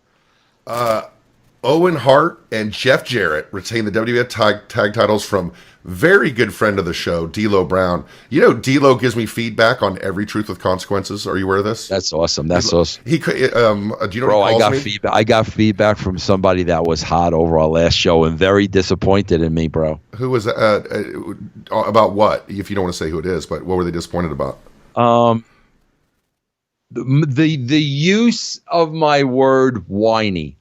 Speaker 1: Owen Hart and Jeff Jarrett retain the WWF tag titles from very good friend of the show, D'Lo Brown. D'Lo gives me feedback on every Truth with Consequences. Are you aware of this?
Speaker 2: That's awesome. That's awesome.
Speaker 1: Do you know
Speaker 2: bro,
Speaker 1: what he calls me?
Speaker 2: Feedback. I got feedback from somebody that was hot over our last show and very disappointed in me, bro.
Speaker 1: Who was about what? If you don't want to say who it is, but what were they disappointed about?
Speaker 2: The use of my word whiny.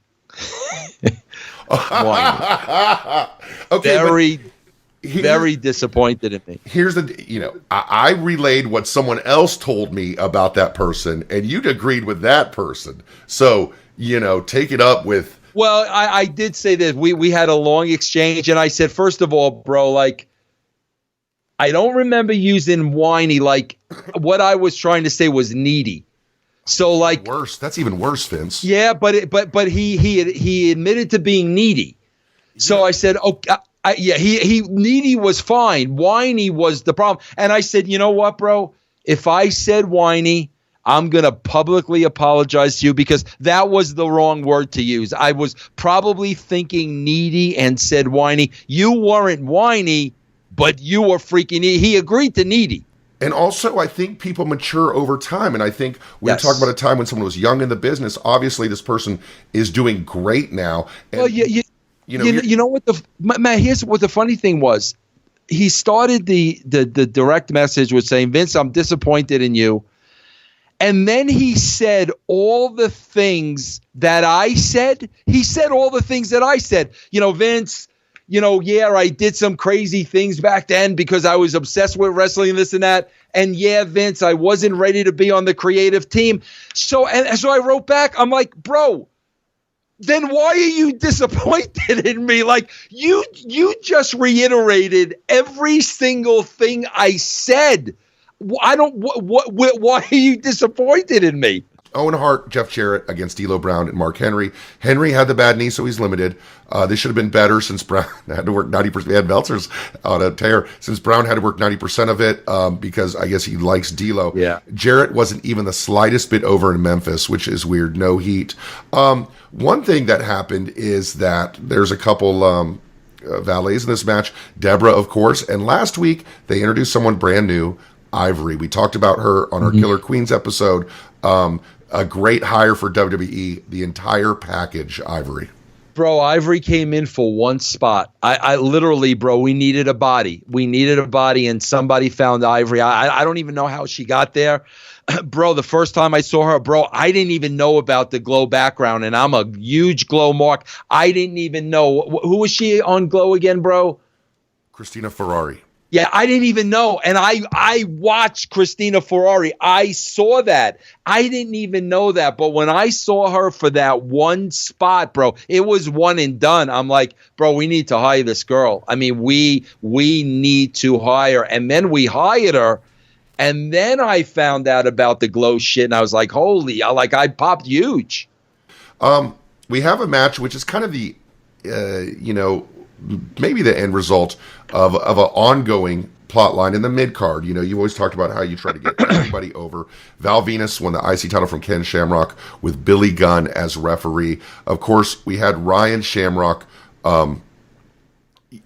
Speaker 2: Whiny.
Speaker 1: Okay,
Speaker 2: very disappointed in me.
Speaker 1: Here's I relayed what someone else told me about that person, and you'd agreed with that person. So, take it up with.
Speaker 2: Well, I did say that we had a long exchange, and I said, first of all, bro, like, I don't remember using whiny. Like, what I was trying to say was needy. So, like,
Speaker 1: worse. That's even worse, Vince.
Speaker 2: Yeah, but he admitted to being needy. So I said, okay, he needy was fine. Whiny was the problem. And I said, you know what, bro? If I said whiny, I'm going to publicly apologize to you because that was the wrong word to use. I was probably thinking needy and said whiny. You weren't whiny, but you were freaking needy. He agreed to needy.
Speaker 1: And also, I think people mature over time. And I think we're talking about a time when someone was young in the business. Obviously, this person is doing great now. And,
Speaker 2: well, you know what Matt, here's what the funny thing was. He started the direct message with saying, Vince, I'm disappointed in you. And then he said all the things that I said. He said all the things that I said. Vince, I did some crazy things back then because I was obsessed with wrestling and this and that. And yeah, Vince, I wasn't ready to be on the creative team. So I wrote back, I'm like, bro, then why are you disappointed in me? Like you just reiterated every single thing I said. Why are you disappointed in me?
Speaker 1: Owen Hart, Jeff Jarrett against D'Lo Brown and Mark Henry. Henry had the bad knee, so he's limited. This should have been better since Brown had to work 90%. They had Meltzer's on a tear since Brown had to work 90% of it because I guess he likes D'Lo.
Speaker 2: Yeah.
Speaker 1: Jarrett wasn't even the slightest bit over in Memphis, which is weird. No heat. One thing that happened is that there's a couple valets in this match. Deborah, of course, and last week they introduced someone brand new, Ivory. We talked about her on our Killer Queens episode. A great hire for WWE, the entire package, Ivory.
Speaker 2: Bro, Ivory came in for one spot. I literally, bro, we needed a body. And somebody found Ivory. I don't even know how she got there. Bro, the first time I saw her, bro, I didn't even know about the Glow background, and I'm a huge Glow mark. I didn't even know. Who was she on Glow again, bro?
Speaker 1: Christina Ferrari.
Speaker 2: Yeah, I didn't even know. And I watched Christina Ferrari. I saw that. I didn't even know that. But when I saw her for that one spot, bro, it was one and done. I'm like, bro, we need to hire this girl. I mean, we need to hire. And then we hired her. And then I found out about the Glow shit. And I was like, holy, I popped huge.
Speaker 1: We have a match, which is kind of the, maybe the end result of an ongoing plot line in the mid card. You always talked about how you try to get everybody over. Val Venus won the IC title from Ken Shamrock with Billy Gunn as referee. Of course, we had Ryan Shamrock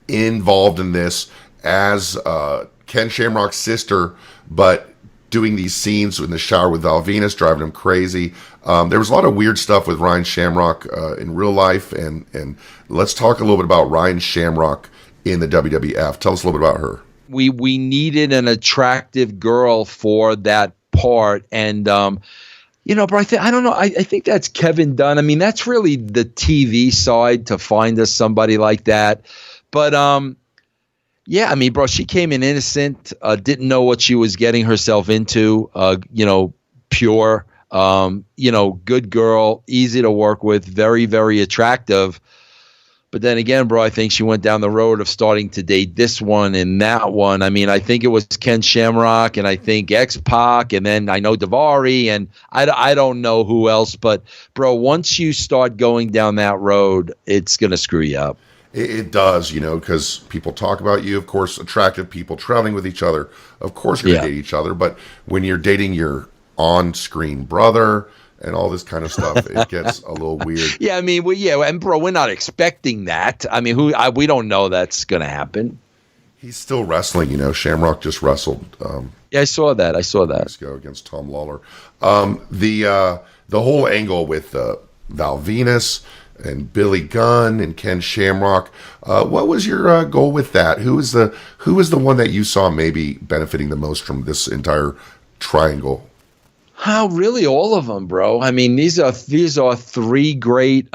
Speaker 1: involved in this as Ken Shamrock's sister, but doing these scenes in the shower with Val Venus, driving him crazy. There was a lot of weird stuff with Ryan Shamrock in real life, and let's talk a little bit about Ryan Shamrock in the WWF. Tell us a little bit about her.
Speaker 2: We needed an attractive girl for that part, and bro, I don't know. I think that's Kevin Dunn. I mean, that's really the TV side to find us somebody like that, but yeah, I mean, bro, she came in innocent, didn't know what she was getting herself into, pure, good girl, easy to work with, very, very attractive. But then again, bro, I think she went down the road of starting to date this one and that one. I mean, I think it was Ken Shamrock, and I think X-Pac, and then I know Daivari, and I don't know who else. But, bro, once you start going down that road, it's going to screw you up.
Speaker 1: It does, because people talk about you, of course, attractive people traveling with each other. Of course, you're going to date each other. But when you're dating your on-screen brother and all this kind of stuff, it gets a little weird.
Speaker 2: Yeah, I mean, and bro, we're not expecting that. I mean, we don't know that's going to happen.
Speaker 1: He's still wrestling, Shamrock just wrestled.
Speaker 2: Yeah, I saw that.
Speaker 1: Weeks ago against Tom Lawler. The whole angle with Val Venus and Billy Gunn and Ken Shamrock. What was your goal with that? Who was the one that you saw maybe benefiting the most from this entire triangle?
Speaker 2: How really all of them, bro. I mean, these are three great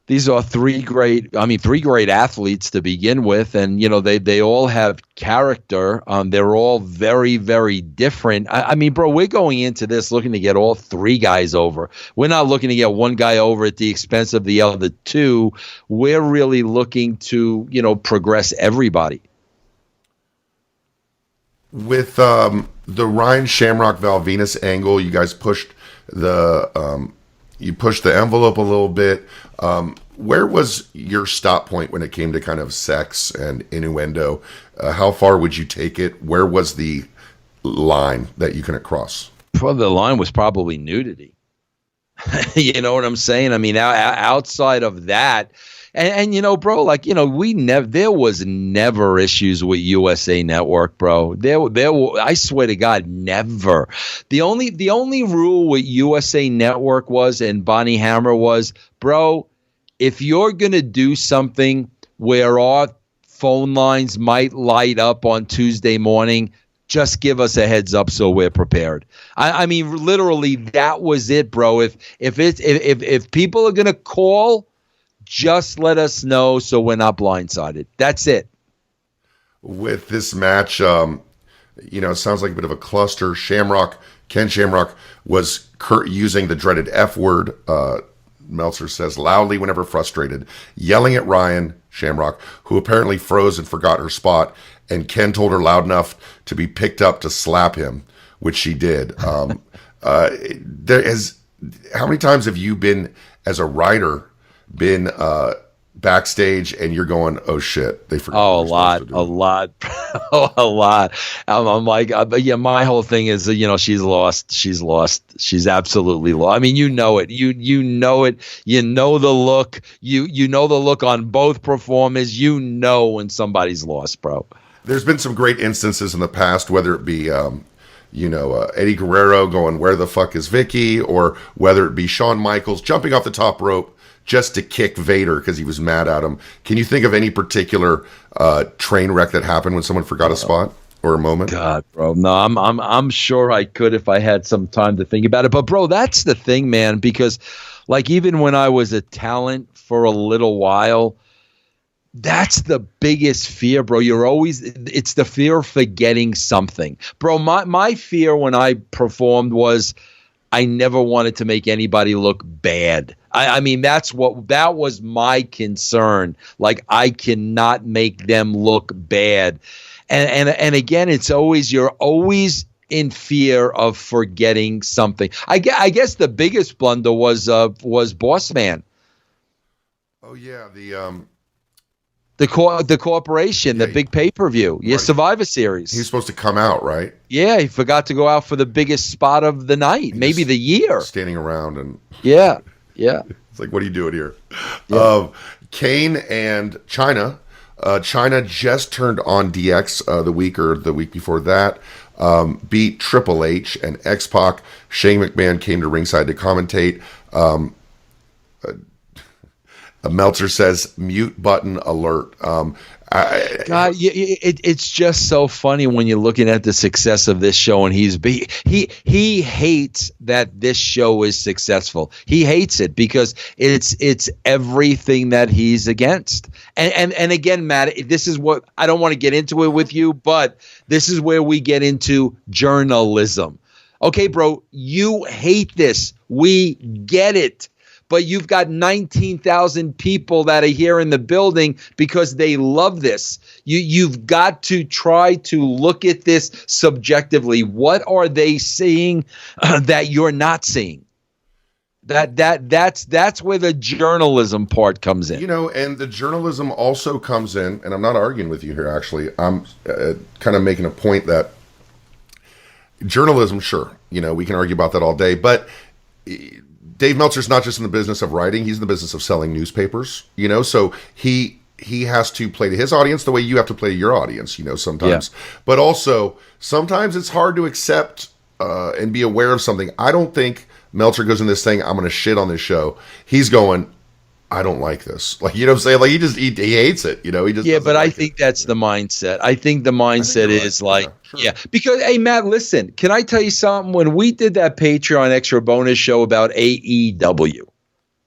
Speaker 2: three great athletes to begin with, and they all have character. They're all very, very different. I mean, bro, we're going into this looking to get all three guys over. We're not looking to get one guy over at the expense of the other two. We're really looking to progress everybody.
Speaker 1: With the Ryan Shamrock Val Venus angle, you guys pushed the envelope a little bit. Where was your stop point when it came to kind of sex and innuendo? How far would you take it? Where was the line that you couldn't cross?
Speaker 2: the line was probably nudity. You know what I'm saying? I mean, outside of that, and bro, like, there was never issues with USA Network, bro. I swear to God, never. The only rule with USA Network was, and Bonnie Hammer was, bro, if you're gonna do something where our phone lines might light up on Tuesday morning, just give us a heads up so we're prepared. I mean, literally, that was it, bro. If people are gonna call, just let us know so we're not blindsided. That's it.
Speaker 1: With this match, it sounds like a bit of a cluster. Ken Shamrock was using the dreaded F word. Meltzer says loudly whenever frustrated, yelling at Ryan Shamrock, who apparently froze and forgot her spot. And Ken told her loud enough to be picked up to slap him, which she did. How many times have you been, as a writer, backstage and you're going, oh shit, they forgot?
Speaker 2: Oh, a lot. I'm like, but yeah, my whole thing is, she's lost. She's absolutely lost. I mean, you know it. You know it. You know the look. You know the look on both performers. You know when somebody's lost, bro.
Speaker 1: There's been some great instances in the past, whether it be, Eddie Guerrero going, where the fuck is Vicky? Or whether it be Shawn Michaels jumping off the top rope just to kick Vader because he was mad at him. Can you think of any particular train wreck that happened when someone forgot a spot or a moment?
Speaker 2: God, bro. No, I'm sure I could if I had some time to think about it. But, bro, that's the thing, man, because, like, even when I was a talent for a little while, that's the biggest fear, bro. It's the fear of forgetting something. Bro, my fear when I performed was I never wanted to make anybody look bad. I mean, that was my concern. Like, I cannot make them look bad. And again, you're always in fear of forgetting something. I guess the biggest blunder was Boss Man.
Speaker 1: Oh yeah,
Speaker 2: the corporation, the big pay-per-view,
Speaker 1: right.
Speaker 2: Survivor Series.
Speaker 1: He's supposed to come out, right?
Speaker 2: Yeah, he forgot to go out for the biggest spot of the night, maybe the year.
Speaker 1: Standing around and
Speaker 2: yeah.
Speaker 1: It's like, what are you doing here?
Speaker 2: Yeah.
Speaker 1: Kane and Chyna. Chyna just turned on DX the week before that. Beat Triple H and X-Pac. Shane McMahon came to ringside to commentate. Meltzer says, mute button alert.
Speaker 2: God, it's just so funny when you're looking at the success of this show, and he hates that this show is successful. He hates it because it's everything that he's against. And again, Matt, this is what I don't want to get into it with you, but this is where we get into journalism. Okay, bro, you hate this. We get it. But you've got 19,000 people that are here in the building because they love this. You've got to try to look at this subjectively. What are they seeing that you're not seeing? That's where the journalism part comes in.
Speaker 1: And the journalism also comes in, and I'm not arguing with you here, actually. I'm kind of making a point that journalism, sure, we can argue about that all day, but Dave Meltzer's not just in the business of writing, he's in the business of selling newspapers, so he has to play to his audience the way you have to play to your audience, sometimes. Yeah. But also, sometimes it's hard to accept and be aware of something. I don't think Meltzer goes in this thing, I'm going to shit on this show. He's going, I don't like this. Like, you know what I'm saying? Like, he hates it. He just
Speaker 2: yeah. But I think that's the mindset. I think the mindset is like, yeah. Because hey, Matt, listen. Can I tell you something? When we did that Patreon extra bonus show about AEW,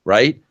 Speaker 2: right?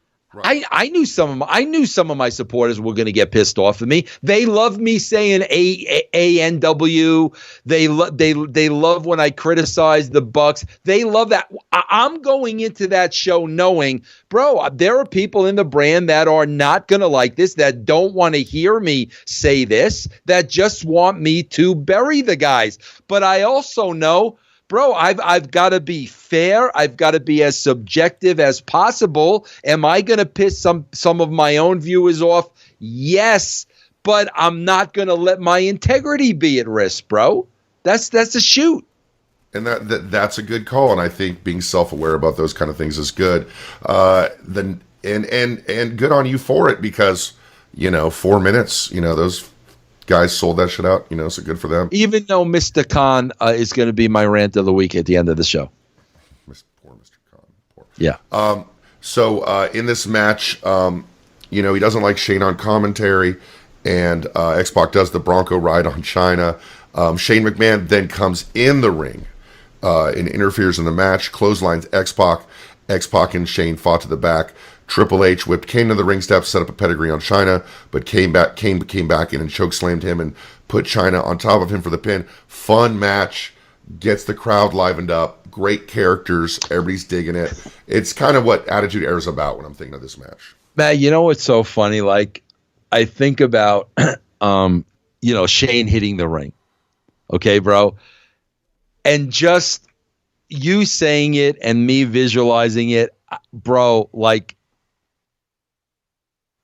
Speaker 2: I knew some of my supporters were going to get pissed off at me. They love me saying ANW. They love when I criticize the Bucks. They love that. I'm going into that show knowing, bro, there are people in the brand that are not going to like this, that don't want to hear me say this, that just want me to bury the guys. But I also know, bro, I've got to be fair. I've got to be as subjective as possible. Am I going to piss some of my own viewers off? Yes, but I'm not going to let my integrity be at risk, bro. That's a shoot.
Speaker 1: And that's a good call, and I think being self-aware about those kind of things is good. Then and good on you for it, because 4 minutes, those guys sold that shit out, so good for them.
Speaker 2: Even though Mr. Khan is going to be my rant of the week at the end of the show.
Speaker 1: Poor Mr. Khan. Poor.
Speaker 2: Yeah.
Speaker 1: So in this match, he doesn't like Shane on commentary, and X-Pac does the Bronco ride on China. Shane McMahon then comes in the ring and interferes in the match, clotheslines X-Pac. X-Pac and Shane fought to the back. Triple H whipped Kane to the ring steps, set up a pedigree on China, but Kane came back in and chokeslammed him and put China on top of him for the pin. Fun match, gets the crowd livened up. Great characters, everybody's digging it. It's kind of what Attitude Era is about when I'm thinking of this match.
Speaker 2: Matt, what's so funny? Like, I think about, Shane hitting the ring. Okay, bro? And just you saying it and me visualizing it, bro, like,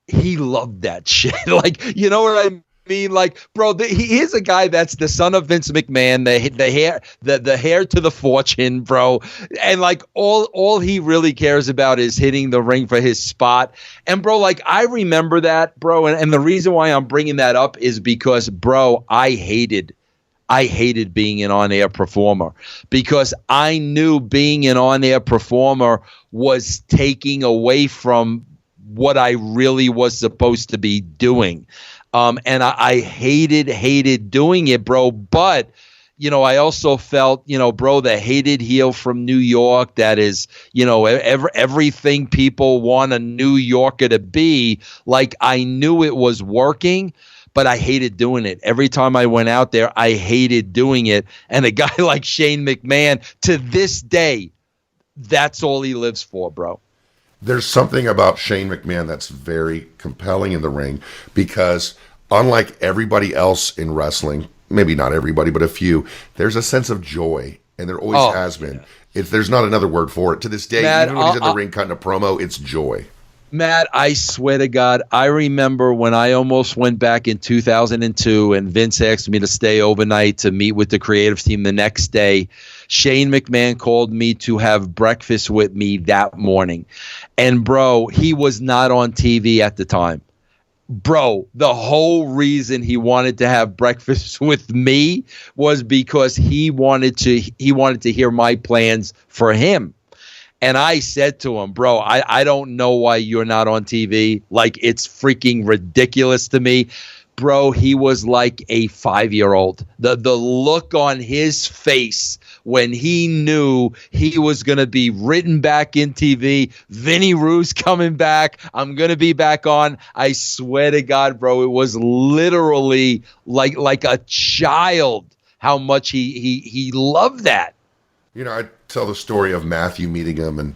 Speaker 2: he loved that shit. Like, you know what I mean? Like, bro, he is a guy that's the son of Vince McMahon, the heir to the fortune, bro. And like all he really cares about is hitting the ring for his spot. And bro, like, I remember that, bro. And the reason why I'm bringing that up is because, bro, I hated being an on-air performer, because I knew being an on-air performer was taking away from what I really was supposed to be doing. And I hated doing it, bro. But, I also felt, bro, the hated heel from New York, that is, everything people want a New Yorker to be. Like, I knew it was working, but I hated doing it. Every time I went out there, I hated doing it. And a guy like Shane McMahon, to this day, that's all he lives for, bro.
Speaker 1: There's something about Shane McMahon that's very compelling in the ring, because unlike everybody else in wrestling, maybe not everybody, but a few, there's a sense of joy, and there always has been. Yeah. There's not another word for it. To this day, Matt, even when he's in the ring cutting a promo, it's joy.
Speaker 2: Matt, I swear to God, I remember when I almost went back in 2002 and Vince asked me to stay overnight to meet with the creative team the next day. Shane McMahon called me to have breakfast with me that morning. And, bro, he was not on TV at the time. Bro, the whole reason he wanted to have breakfast with me was because he wanted to hear my plans for him. And I said to him, bro, I don't know why you're not on TV. Like, it's freaking ridiculous to me. Bro, he was like a 5-year-old. The look on his face when he knew he was going to be written back in TV. Vinny Russo coming back. I'm going to be back on. I swear to God, bro, it was literally like a child how much he loved that.
Speaker 1: I tell the story of Matthew meeting him, and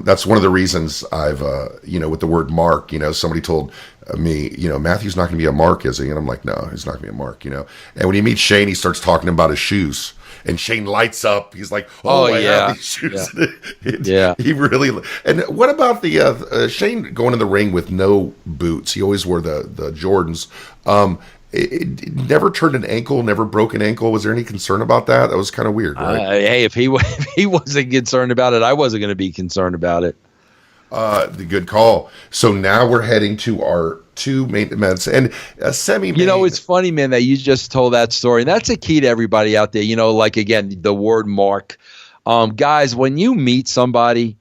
Speaker 1: that's one of the reasons I've with the word mark, somebody told me, Matthew's not going to be a mark, is he? And I'm like, no, he's not going to be a mark, And when he meets Shane, he starts talking about his shoes, and Shane lights up. He's like, I have these shoes.
Speaker 2: Yeah.
Speaker 1: He really. And what about the Shane going in the ring with no boots? He always wore the Jordans. It never turned an ankle, never broke an ankle. Was there any concern about that? That was kind of weird, right?
Speaker 2: Hey, if he wasn't concerned about it, I wasn't going to be concerned about it.
Speaker 1: The good call. So now we're heading to our two main events and a semi-main.
Speaker 2: It's funny, man, that you just told that story. And that's a key to everybody out there. Like, again, the word mark. Guys, when you meet somebody,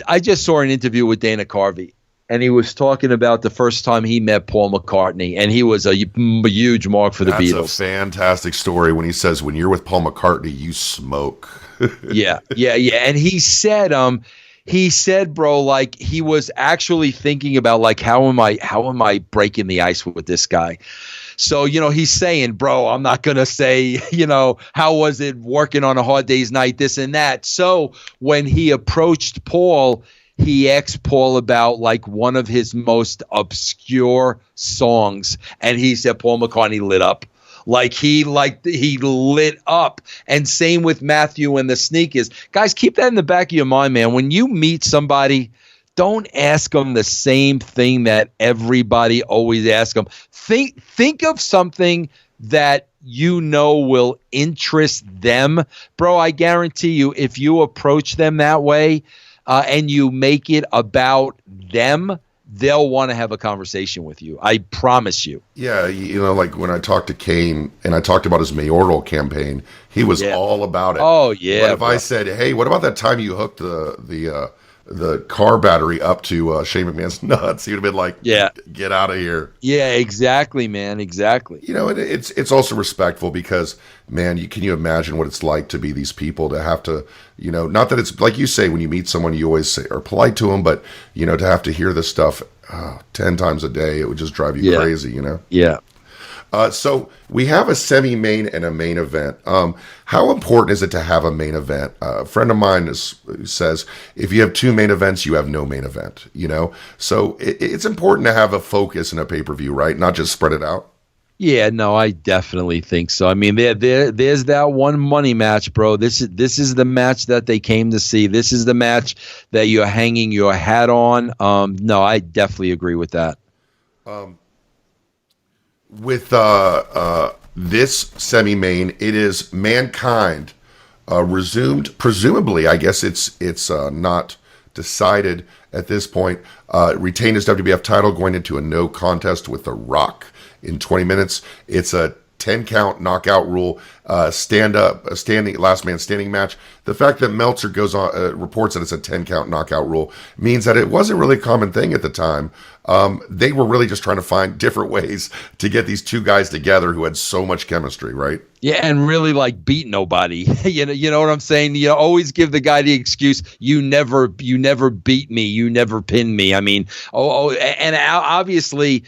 Speaker 2: I just saw an interview with Dana Carvey. And he was talking about the first time he met Paul McCartney, and he was a huge mark for the Beatles.
Speaker 1: That's a fantastic story when he says, when you're with Paul McCartney, you smoke.
Speaker 2: Yeah. And he said, bro, like, he was actually thinking about, like, how am I breaking the ice with this guy? So, he's saying, bro, I'm not going to say, how was it working on a hard day's night, this and that. So when he approached Paul, he asked Paul about, like, one of his most obscure songs, and he said Paul McCartney lit up. He lit up. And same with Matthew and the sneakers. Guys, keep that in the back of your mind, man. When you meet somebody, don't ask them the same thing that everybody always asks them. Think of something that will interest them, bro, I guarantee you, if you approach them that way and you make it about them, they'll want to have a conversation with you. I promise you.
Speaker 1: Yeah, like when I talked to Kane and I talked about his mayoral campaign, he was all about it.
Speaker 2: Oh yeah.
Speaker 1: But if I said, "Hey, what about that time you hooked the car battery up to Shane McMahon's nuts?" He'd have been like,
Speaker 2: "Yeah,
Speaker 1: get out of here."
Speaker 2: Yeah, exactly, man, exactly.
Speaker 1: It's also respectful because, man, can you imagine what it's like to be these people, to have to, not that it's like you say, when you meet someone, you always are polite to them, but to have to hear this stuff 10 times a day, it would just drive you crazy,
Speaker 2: Yeah.
Speaker 1: So we have a semi-main and a main event. How important is it to have a main event? A friend of mine says if you have two main events, you have no main event. So it's important to have a focus in a pay-per-view, right? Not just spread it out.
Speaker 2: Yeah, no, I definitely think so. I mean, there's that one money match, bro. This is the match that they came to see. This is the match that you're hanging your hat on. No, I definitely agree with that.
Speaker 1: With this semi-main, it is Mankind resumed. Presumably, I guess it's not decided at this point. Retained his WWF title going into a no contest with The Rock in 20 minutes. It's a 10 count knockout rule, standing last man standing match. The fact that Meltzer goes on reports that it's a 10 count knockout rule means that it wasn't really a common thing at the time. They were really just trying to find different ways to get these two guys together who had so much chemistry, right?
Speaker 2: Yeah, and really beat nobody. You know what I'm saying? You always give the guy the excuse, you never beat me, you never pinned me. I mean, and obviously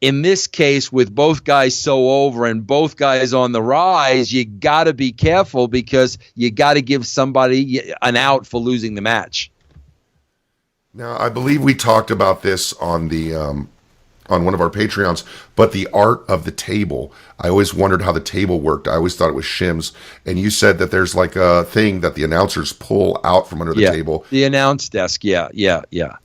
Speaker 2: in this case, with both guys so over and both guys on the rise, you got to be careful because you got to give somebody an out for losing the match.
Speaker 1: Now, I believe we talked about this on the on one of our Patreons, but the art of the table. I always wondered how the table worked. I always thought it was shims, and you said that there's like a thing that the announcers pull out from under the table.
Speaker 2: The announce desk, yeah.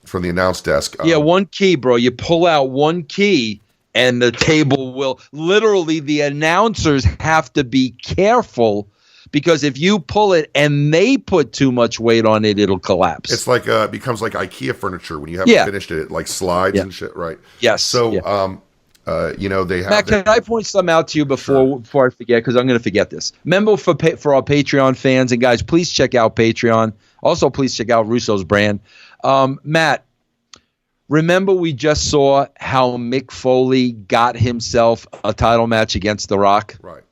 Speaker 1: From the announce desk.
Speaker 2: One key, bro. You pull out one key, and the table will literally. The announcers have to be careful. Because if you pull it and they put too much weight on it, it'll collapse.
Speaker 1: It's like it becomes like IKEA furniture when you haven't finished it. It like slides and shit, right?
Speaker 2: Yes.
Speaker 1: So, they have.
Speaker 2: Matt, can I point something out to you before I forget? Because I'm going to forget this. Remember, for our Patreon fans and guys, please check out Patreon. Also, please check out Russo's brand. Matt, remember we just saw how Mick Foley got himself a title match against The Rock?
Speaker 1: Right.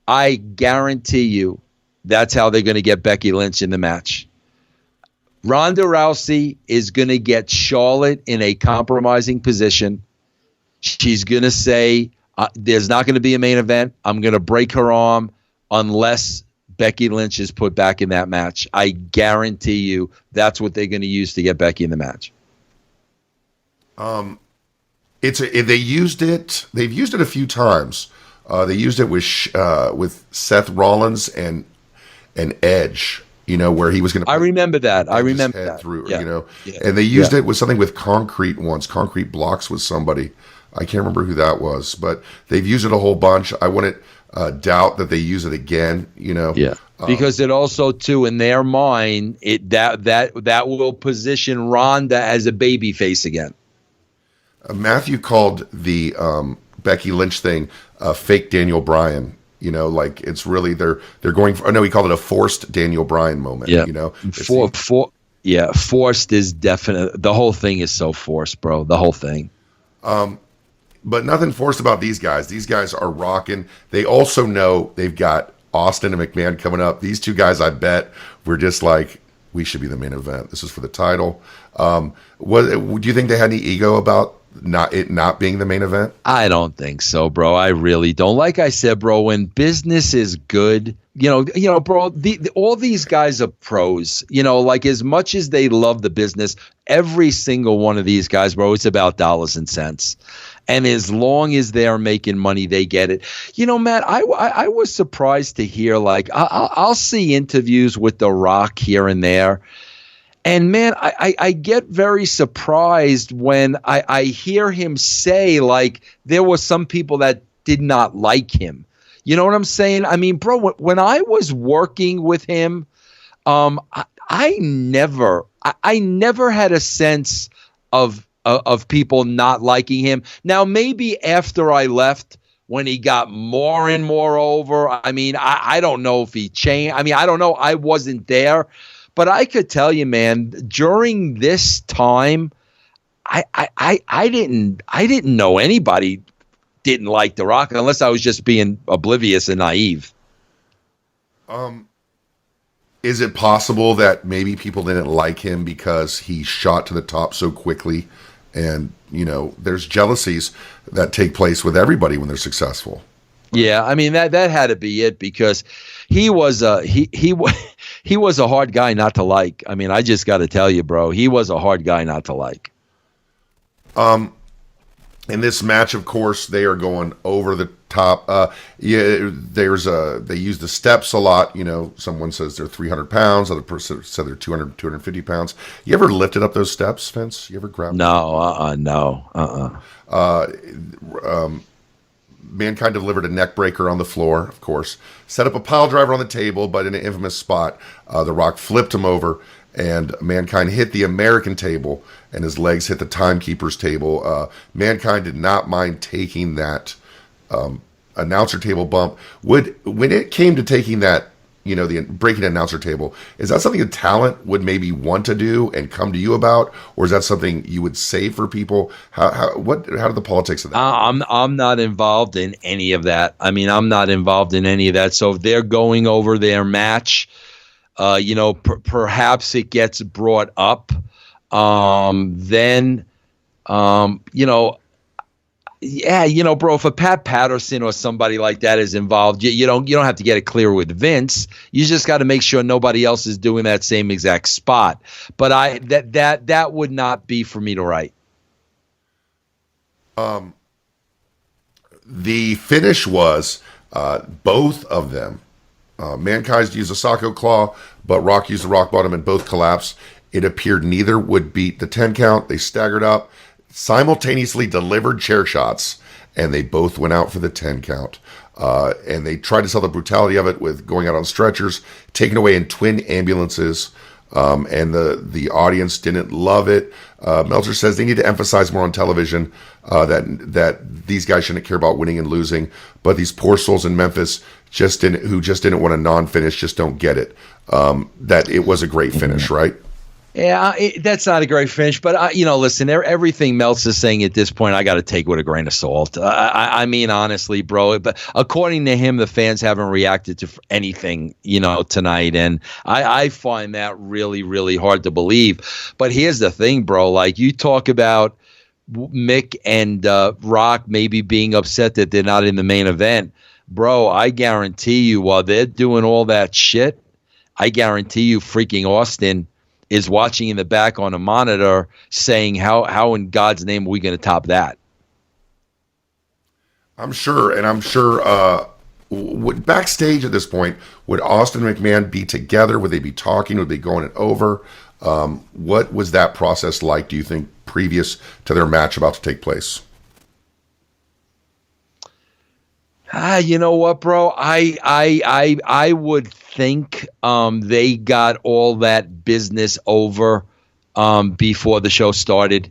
Speaker 2: I guarantee you that's how they're going to get Becky Lynch in the match. Ronda Rousey is going to get Charlotte in a compromising position. She's going to say, there's not going to be a main event. I'm going to break her arm unless Becky Lynch is put back in that match. I guarantee you that's what they're going to use to get Becky in the match.
Speaker 1: They've used it a few times. They used it with Seth Rollins and Edge, where he was going to.
Speaker 2: I remember that.
Speaker 1: Through, and they used it with something with Concrete once. Concrete blocks with somebody. I can't remember who that was, but they've used it a whole bunch. I wouldn't doubt that they use it again.
Speaker 2: Yeah, because it also too in their mind that will position Ronda as a baby face again.
Speaker 1: Matthew called the Becky Lynch thing fake Daniel Bryan, like it's really they're going for, he called it a forced Daniel Bryan moment.
Speaker 2: Forced is definite. The whole thing is so forced, bro. The whole thing.
Speaker 1: But nothing forced about these guys. These guys are rocking. They also know they've got Austin and McMahon coming up. These two guys, I bet, were just like, we should be the main event. This is for the title. Do you think they had any ego about not being the main event?
Speaker 2: I don't think so, bro. I really don't. Like I said, bro, when business is good, bro, all these guys are pros. Like as much as they love the business, every single one of these guys, bro, it's about dollars and cents. And as long as they're making money, they get it. Matt, I was surprised to hear, like, I'll see interviews with The Rock here and there. And, man, I get very surprised when I hear him say, like, there were some people that did not like him. You know what I'm saying? I mean, bro, when I was working with him, I never had a sense of people not liking him. Now, maybe after I left, when he got more and more over, I mean, I don't know if he changed. I mean, I don't know. I wasn't there, but I could tell you, man, during this time, I didn't know anybody didn't like The Rock unless I was just being oblivious and naive.
Speaker 1: Is it possible that maybe people didn't like him because he shot to the top so quickly? And, you know, there's jealousies that take place with everybody when they're successful.
Speaker 2: Yeah, I mean, that had to be it, because he was he was a hard guy not to like. I mean, I just got to tell you, bro, he was a hard guy not to like.
Speaker 1: In this match, of course, they are going over the top. They use the steps a lot. You know, someone says they're 300 pounds. Other person said they're 200, 250 pounds. You ever lifted up those steps, Vince? You ever grabbed them?
Speaker 2: No.
Speaker 1: Mankind delivered a neck breaker on the floor, of course. Set up a pile driver on the table, but in an infamous spot, The Rock flipped him over, and Mankind hit the American table, and his legs hit the Timekeeper's table. Mankind did not mind taking that announcer table bump. When it came to taking that, you know, the breaking the announcer table, is that something a talent would maybe want to do and come to you about, or is that something you would say for people? How do the politics of that?
Speaker 2: I'm not involved in any of that. I mean, I'm not involved in any of that. So if they're going over their match, you know, perhaps it gets brought up. Then, you know, yeah, you know, bro, if a Pat Patterson or somebody like that is involved, you don't have to get it clear with Vince. You just got to make sure nobody else is doing that same exact spot. But that would not be for me to write.
Speaker 1: The finish was both of them. Mankind used a Sacco Claw, but Rock used the Rock Bottom, and both collapsed. It appeared neither would beat the 10 count. They staggered up, simultaneously delivered chair shots, and they both went out for the 10 count. And they tried to sell the brutality of it with going out on stretchers, taken away in twin ambulances, and the audience didn't love it. Meltzer says they need to emphasize more on television that these guys shouldn't care about winning and losing, but these poor souls in Memphis who just didn't want a non-finish just don't get it. That it was a great finish, right?
Speaker 2: Yeah, that's not a great finish, but you know, listen, everything Meltz is saying at this point, I got to take with a grain of salt. I mean, honestly, bro, but according to him, the fans haven't reacted to anything, you know, tonight, and I find that really, really hard to believe. But here's the thing, bro, like you talk about Mick and Rock maybe being upset that they're not in the main event. Bro, I guarantee you, while they're doing all that shit, I guarantee you freaking Austin is watching in the back on a monitor saying, how in God's name are we going to top that?
Speaker 1: I'm sure backstage at this point, would Austin and McMahon be together? Would they be talking? Would they be going it over? What was that process like, do you think, previous to their match about to take place?
Speaker 2: You know what, bro? I would think they got all that business over before the show started,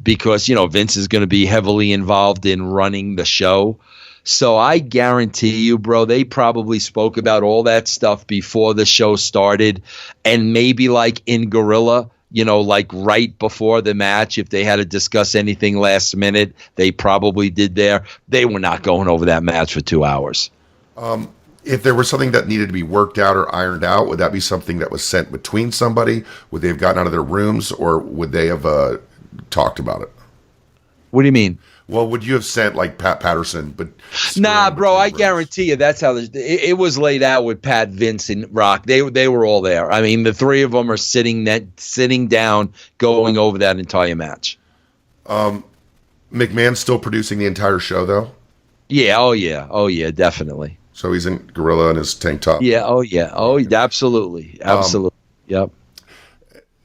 Speaker 2: because, you know, Vince is going to be heavily involved in running the show. So I guarantee you, bro, they probably spoke about all that stuff before the show started, and maybe like in Gorilla, you know, like right before the match, if they had to discuss anything last minute, they probably did there. They were not going over that match for 2 hours.
Speaker 1: If there was something that needed to be worked out or ironed out, would that be something that was sent between somebody? Would they have gotten out of their rooms, or would they have talked about it?
Speaker 2: What do you mean?
Speaker 1: Well, would you have sent like Pat Patterson? But
Speaker 2: nah, bro, I guarantee you that's how it was laid out with Pat, Vince, and Rock. They were all there. I mean, the three of them are sitting down, going over that entire match.
Speaker 1: McMahon's still producing the entire show, though?
Speaker 2: Yeah, oh yeah, definitely.
Speaker 1: So he's in Gorilla in his tank top?
Speaker 2: Yeah, absolutely. Yep.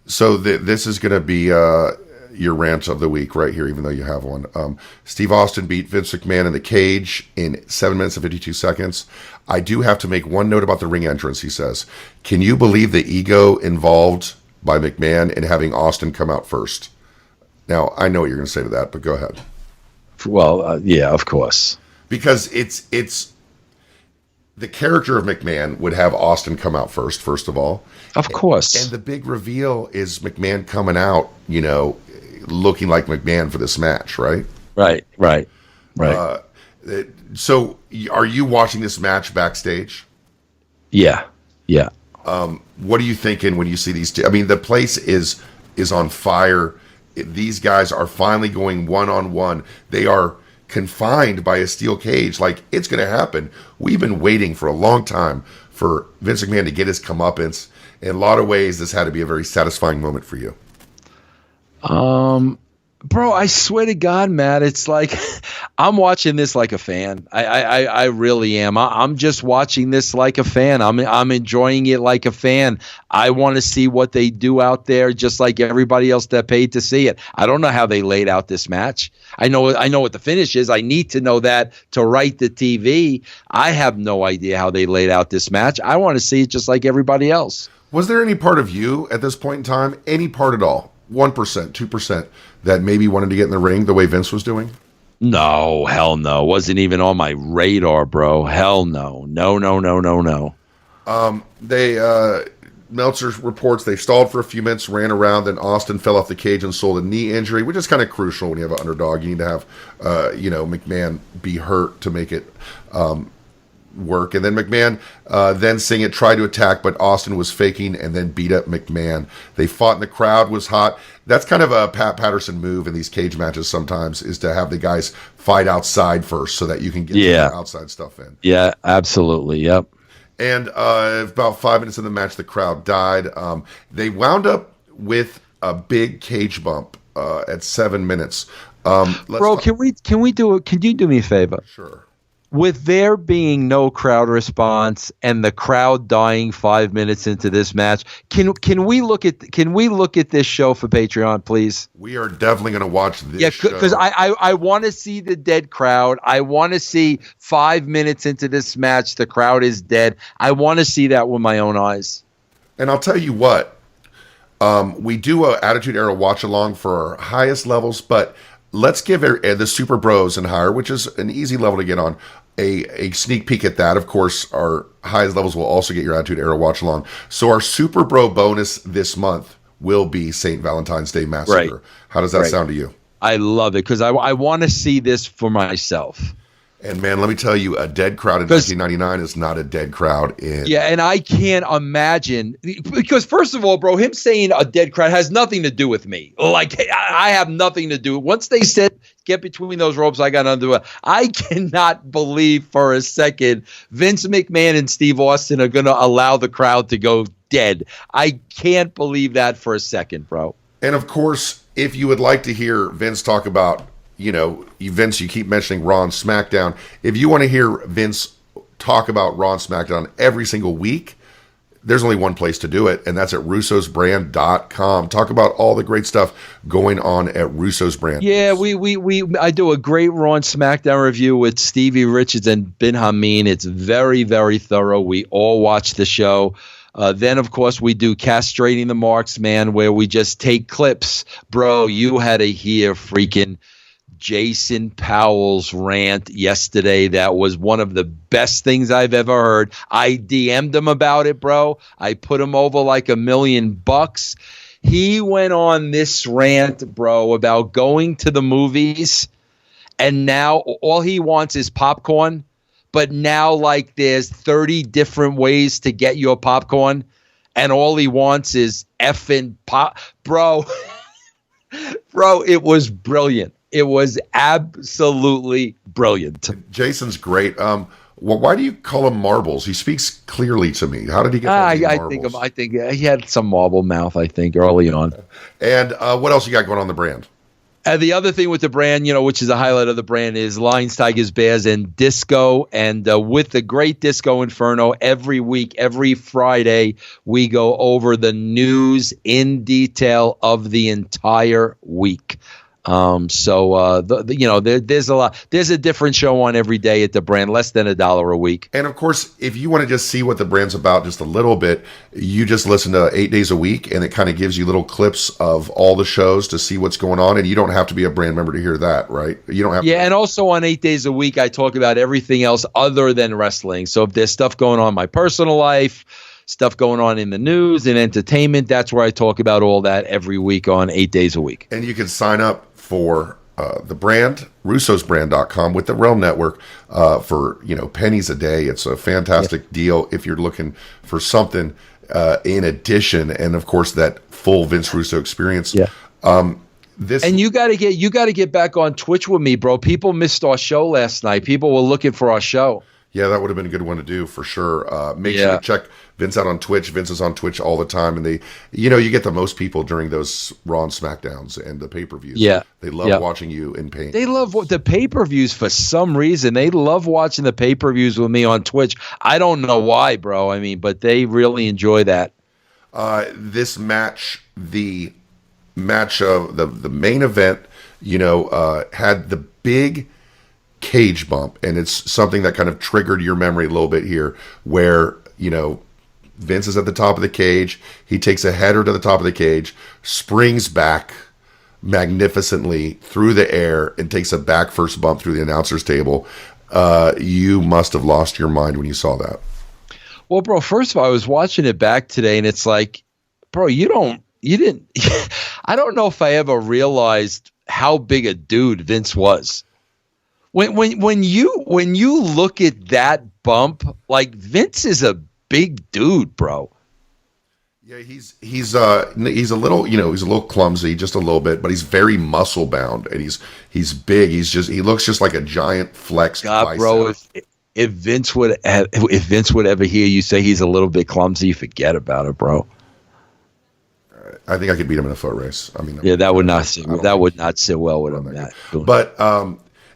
Speaker 1: So this is going to be your rant of the week right here, even though you have one. Steve Austin beat Vince McMahon in the cage in 7 minutes and 52 seconds. I do have to make one note about the ring entrance, he says. Can you believe the ego involved by McMahon in having Austin come out first? Now, I know what you're going to say to that, but go ahead.
Speaker 2: Well, yeah, of course.
Speaker 1: Because it's the character of McMahon would have Austin come out first of all.
Speaker 2: Of course.
Speaker 1: And the big reveal is McMahon coming out, looking like McMahon for this match, right?
Speaker 2: Right.
Speaker 1: So are you watching this match backstage?
Speaker 2: Yeah.
Speaker 1: What are you thinking when you see these two? I mean, the place is on fire. These guys are finally going one-on-one. They are confined by a steel cage. Like, it's going to happen. We've been waiting for a long time for Vince McMahon to get his comeuppance. In a lot of ways, this had to be a very satisfying moment for you.
Speaker 2: Bro, I swear to God, Matt, it's like I'm watching this like a fan. I really am. I'm just watching this like a fan. I'm enjoying it like a fan. I want to see what they do out there, just like everybody else that paid to see it. I don't know how they laid out this match. I know what the finish is. I need to know that to write the TV. I have no idea how they laid out this match. I want to see it just like everybody else.
Speaker 1: Was there any part of you at this point in time, any part at all, 1%, 2%, that maybe wanted to get in the ring the way Vince was doing?
Speaker 2: No, hell no. Wasn't even on my radar, bro. Hell no. No.
Speaker 1: Meltzer reports they stalled for a few minutes, ran around, then Austin fell off the cage and sold a knee injury, which is kind of crucial when you have an underdog. You need to have, McMahon be hurt to make it work. And then McMahon then seeing it, tried to attack, but Austin was faking and then beat up McMahon. They fought and the crowd was hot. That's kind of a Pat Patterson move in these cage matches sometimes, is to have the guys fight outside first so that you can get the outside stuff in.
Speaker 2: Yeah, absolutely. Yep. And
Speaker 1: about 5 minutes in the match, the crowd died. They wound up with a big cage bump at 7 minutes.
Speaker 2: Bro, can you do me a favor?
Speaker 1: Sure.
Speaker 2: With there being no crowd response and the crowd dying 5 minutes into this match, can we look at this show for Patreon, please?
Speaker 1: We are definitely going to watch this show.
Speaker 2: Because I want to see the dead crowd. I want to see 5 minutes into this match, the crowd is dead. I want to see that with my own eyes.
Speaker 1: And I'll tell you what, we do a Attitude Era watch along for our highest levels, but let's give the Super Bros and higher, which is an easy level to get on, a sneak peek at that. Of course, our highest levels will also get your Attitude Era watch along. So our Super Bro bonus this month will be St. Valentine's Day Massacre. Right. How does that sound to you?
Speaker 2: I love it because I want to see this for myself.
Speaker 1: And man, let me tell you, a dead crowd in 1999 is not a dead crowd in.
Speaker 2: Yeah, and I can't imagine, because first of all, bro, him saying a dead crowd has nothing to do with me. Like, I have nothing to do. Once they said get between those ropes, I got under it. I cannot believe for a second Vince McMahon and Steve Austin are going to allow the crowd to go dead. I can't believe that for a second, bro.
Speaker 1: And of course, if you would like to hear Vince talk about, Vince, you keep mentioning Raw and SmackDown. If you want to hear Vince talk about Raw and SmackDown every single week, there's only one place to do it, and that's at russosbrand.com. Talk about all the great stuff going on at Russo's Brand.
Speaker 2: Yeah, I do a great Raw and SmackDown review with Stevie Richards and Ben Hameen. It's very, very thorough. We all watch the show. Then, of course, we do Castrating the Marksman, where we just take clips. Bro, you had to hear freaking Jason Powell's rant yesterday. That was one of the best things I've ever heard. I DM'd him about it, bro. I put him over like $1 million. He went on this rant, bro, about going to the movies, and now all he wants is popcorn. But now, like, there's 30 different ways to get your popcorn, and all he wants is effing pop. Bro, it was brilliant. It was absolutely brilliant.
Speaker 1: Jason's great. Why do you call him Marbles? He speaks clearly to me. How did he get that name, Marbles?
Speaker 2: I think he had some marble mouth, I think, early on.
Speaker 1: And what else you got going on the brand?
Speaker 2: And the other thing with the brand, which is a highlight of the brand, is Lions, Tigers, Bears, and Disco. And with the Great Disco Inferno, every week, every Friday, we go over the news in detail of the entire week. There's a lot. There's a different show on every day at the brand, less than $1 a week.
Speaker 1: And of course, if you want to just see what the brand's about just a little bit, you just listen to 8 days a week, and it kind of gives you little clips of all the shows to see what's going on. And you don't have to be a brand member to hear that, right? You don't have.
Speaker 2: Yeah, and also on 8 days a week, I talk about everything else other than wrestling. So if there's stuff going on in my personal life, stuff going on in the news and entertainment, that's where I talk about all that every week on 8 days a week.
Speaker 1: And you can sign up for the brand, russosbrand.com, with the Realm Network for pennies a day. It's a fantastic deal if you're looking for something in addition, and of course that full Vince Russo experience.
Speaker 2: Yeah. And you got to get back on Twitch with me, bro. People missed our show last night. People were looking for our show.
Speaker 1: Yeah, that would have been a good one to do for sure. Make sure to check Vince out on Twitch. Vince is on Twitch all the time, and you get the most people during those Raw and SmackDowns and the pay-per-views.
Speaker 2: Yeah,
Speaker 1: they love watching you in pain.
Speaker 2: They love the pay-per-views for some reason. They love watching the pay-per-views with me on Twitch. I don't know why, bro. I mean, but they really enjoy that.
Speaker 1: This match, the match of the main event, had the big cage bump, and it's something that kind of triggered your memory a little bit here, where Vince is at the top of the cage, he takes a header to the top of the cage, springs back magnificently through the air, and takes a back first bump through the announcer's table. You must have lost your mind when you saw that.
Speaker 2: Well, bro, first of all, I was watching it back today, and it's like, bro, you didn't I don't know if I ever realized how big a dude Vince was. When you look at that bump, like, Vince is a big dude, bro.
Speaker 1: Yeah, he's a little he's a little clumsy, just a little bit, but he's very muscle bound, and he's big. He looks just like a giant flexed bicep.
Speaker 2: Bro, if Vince would ever hear you say he's a little bit clumsy, forget about it, bro.
Speaker 1: I think I could beat him in a foot race. I mean,
Speaker 2: yeah, that would not sit well with him.
Speaker 1: But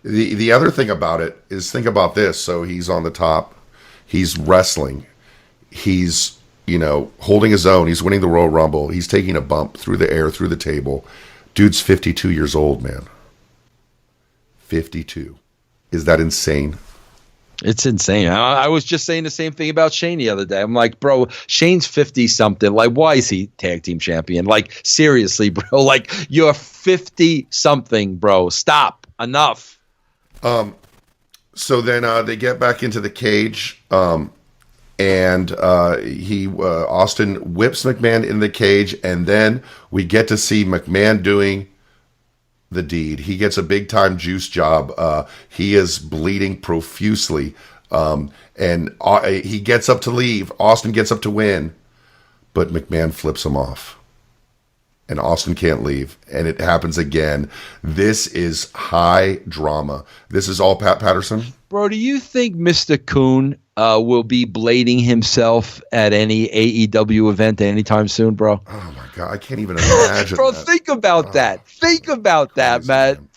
Speaker 1: the other thing about it is, think about this. So he's on the top, he's wrestling, he's holding his own, he's winning the Royal Rumble, he's taking a bump through the air, through the table. Dude's 52 years old, man. 52. Is that insane?
Speaker 2: It's insane. I was just saying the same thing about Shane the other day. I'm like, bro, Shane's 50-something. Like, why is he tag team champion? Like, seriously, bro. Like, you're 50-something, bro. Stop. Enough.
Speaker 1: So then they get back into the cage, and Austin whips McMahon in the cage, and then we get to see McMahon doing the deed. He gets a big time juice job. He is bleeding profusely, and he gets up to leave. Austin gets up to win, but McMahon flips him off, and Austin can't leave, and it happens again. This is high drama. This is all Pat Patterson.
Speaker 2: Bro, do you think Mr. Coon will be blading himself at any AEW event anytime soon, bro?
Speaker 1: Oh my God, I can't even imagine.
Speaker 2: Bro,
Speaker 1: that.
Speaker 2: Think about that. Think about that, man.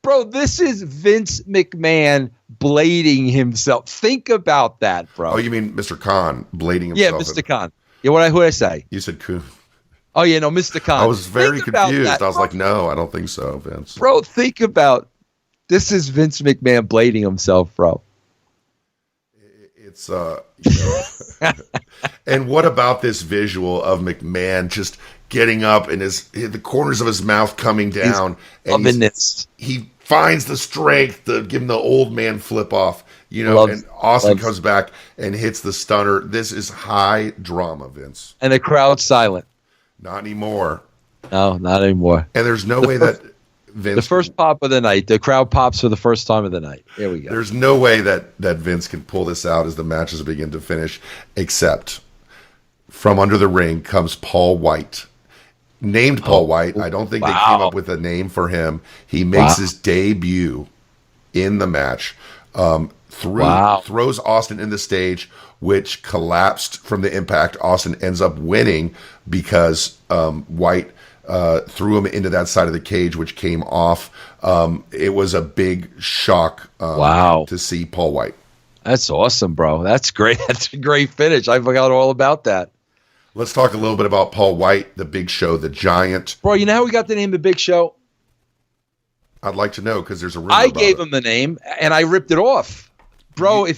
Speaker 2: Bro, this is Vince McMahon blading himself. Think about that, bro.
Speaker 1: Oh, you mean Mr. Khan blading himself?
Speaker 2: Yeah, Mr. Khan. Yeah, what did I say?
Speaker 1: You said Coon.
Speaker 2: Oh, yeah, no, Mr. Khan.
Speaker 1: I was very confused. I was like, no, I don't think so, Vince.
Speaker 2: Bro, think about this is Vince McMahon blading himself, bro.
Speaker 1: It's and what about this visual of McMahon just getting up and the corners of his mouth coming down, and he finds the strength to give him the old man flip off, and Austin comes back and hits the stunner. This is high drama, Vince.
Speaker 2: And the crowd's silent.
Speaker 1: Not anymore.
Speaker 2: No, not anymore.
Speaker 1: And there's no way that Vince...
Speaker 2: The first pop of the night. The crowd pops for the first time of the night. Here we go.
Speaker 1: There's no way that Vince can pull this out as the matches begin to finish, except from under the ring comes Paul White. Named Paul White. I don't think they came up with a name for him. He makes his debut in the match. Throws Austin in the stage, which collapsed from the impact. Austin ends up winning because White threw him into that side of the cage, which came off. It was a big shock to see Paul White.
Speaker 2: That's awesome, bro. That's great. That's a great finish. I forgot all about that.
Speaker 1: Let's talk a little bit about Paul White, the Big Show, the Giant.
Speaker 2: Bro, you know how we got the name The Big Show?
Speaker 1: I'd like to know, because there's a rumor
Speaker 2: I
Speaker 1: about
Speaker 2: gave
Speaker 1: it.
Speaker 2: him the name, and I ripped it off. Bro,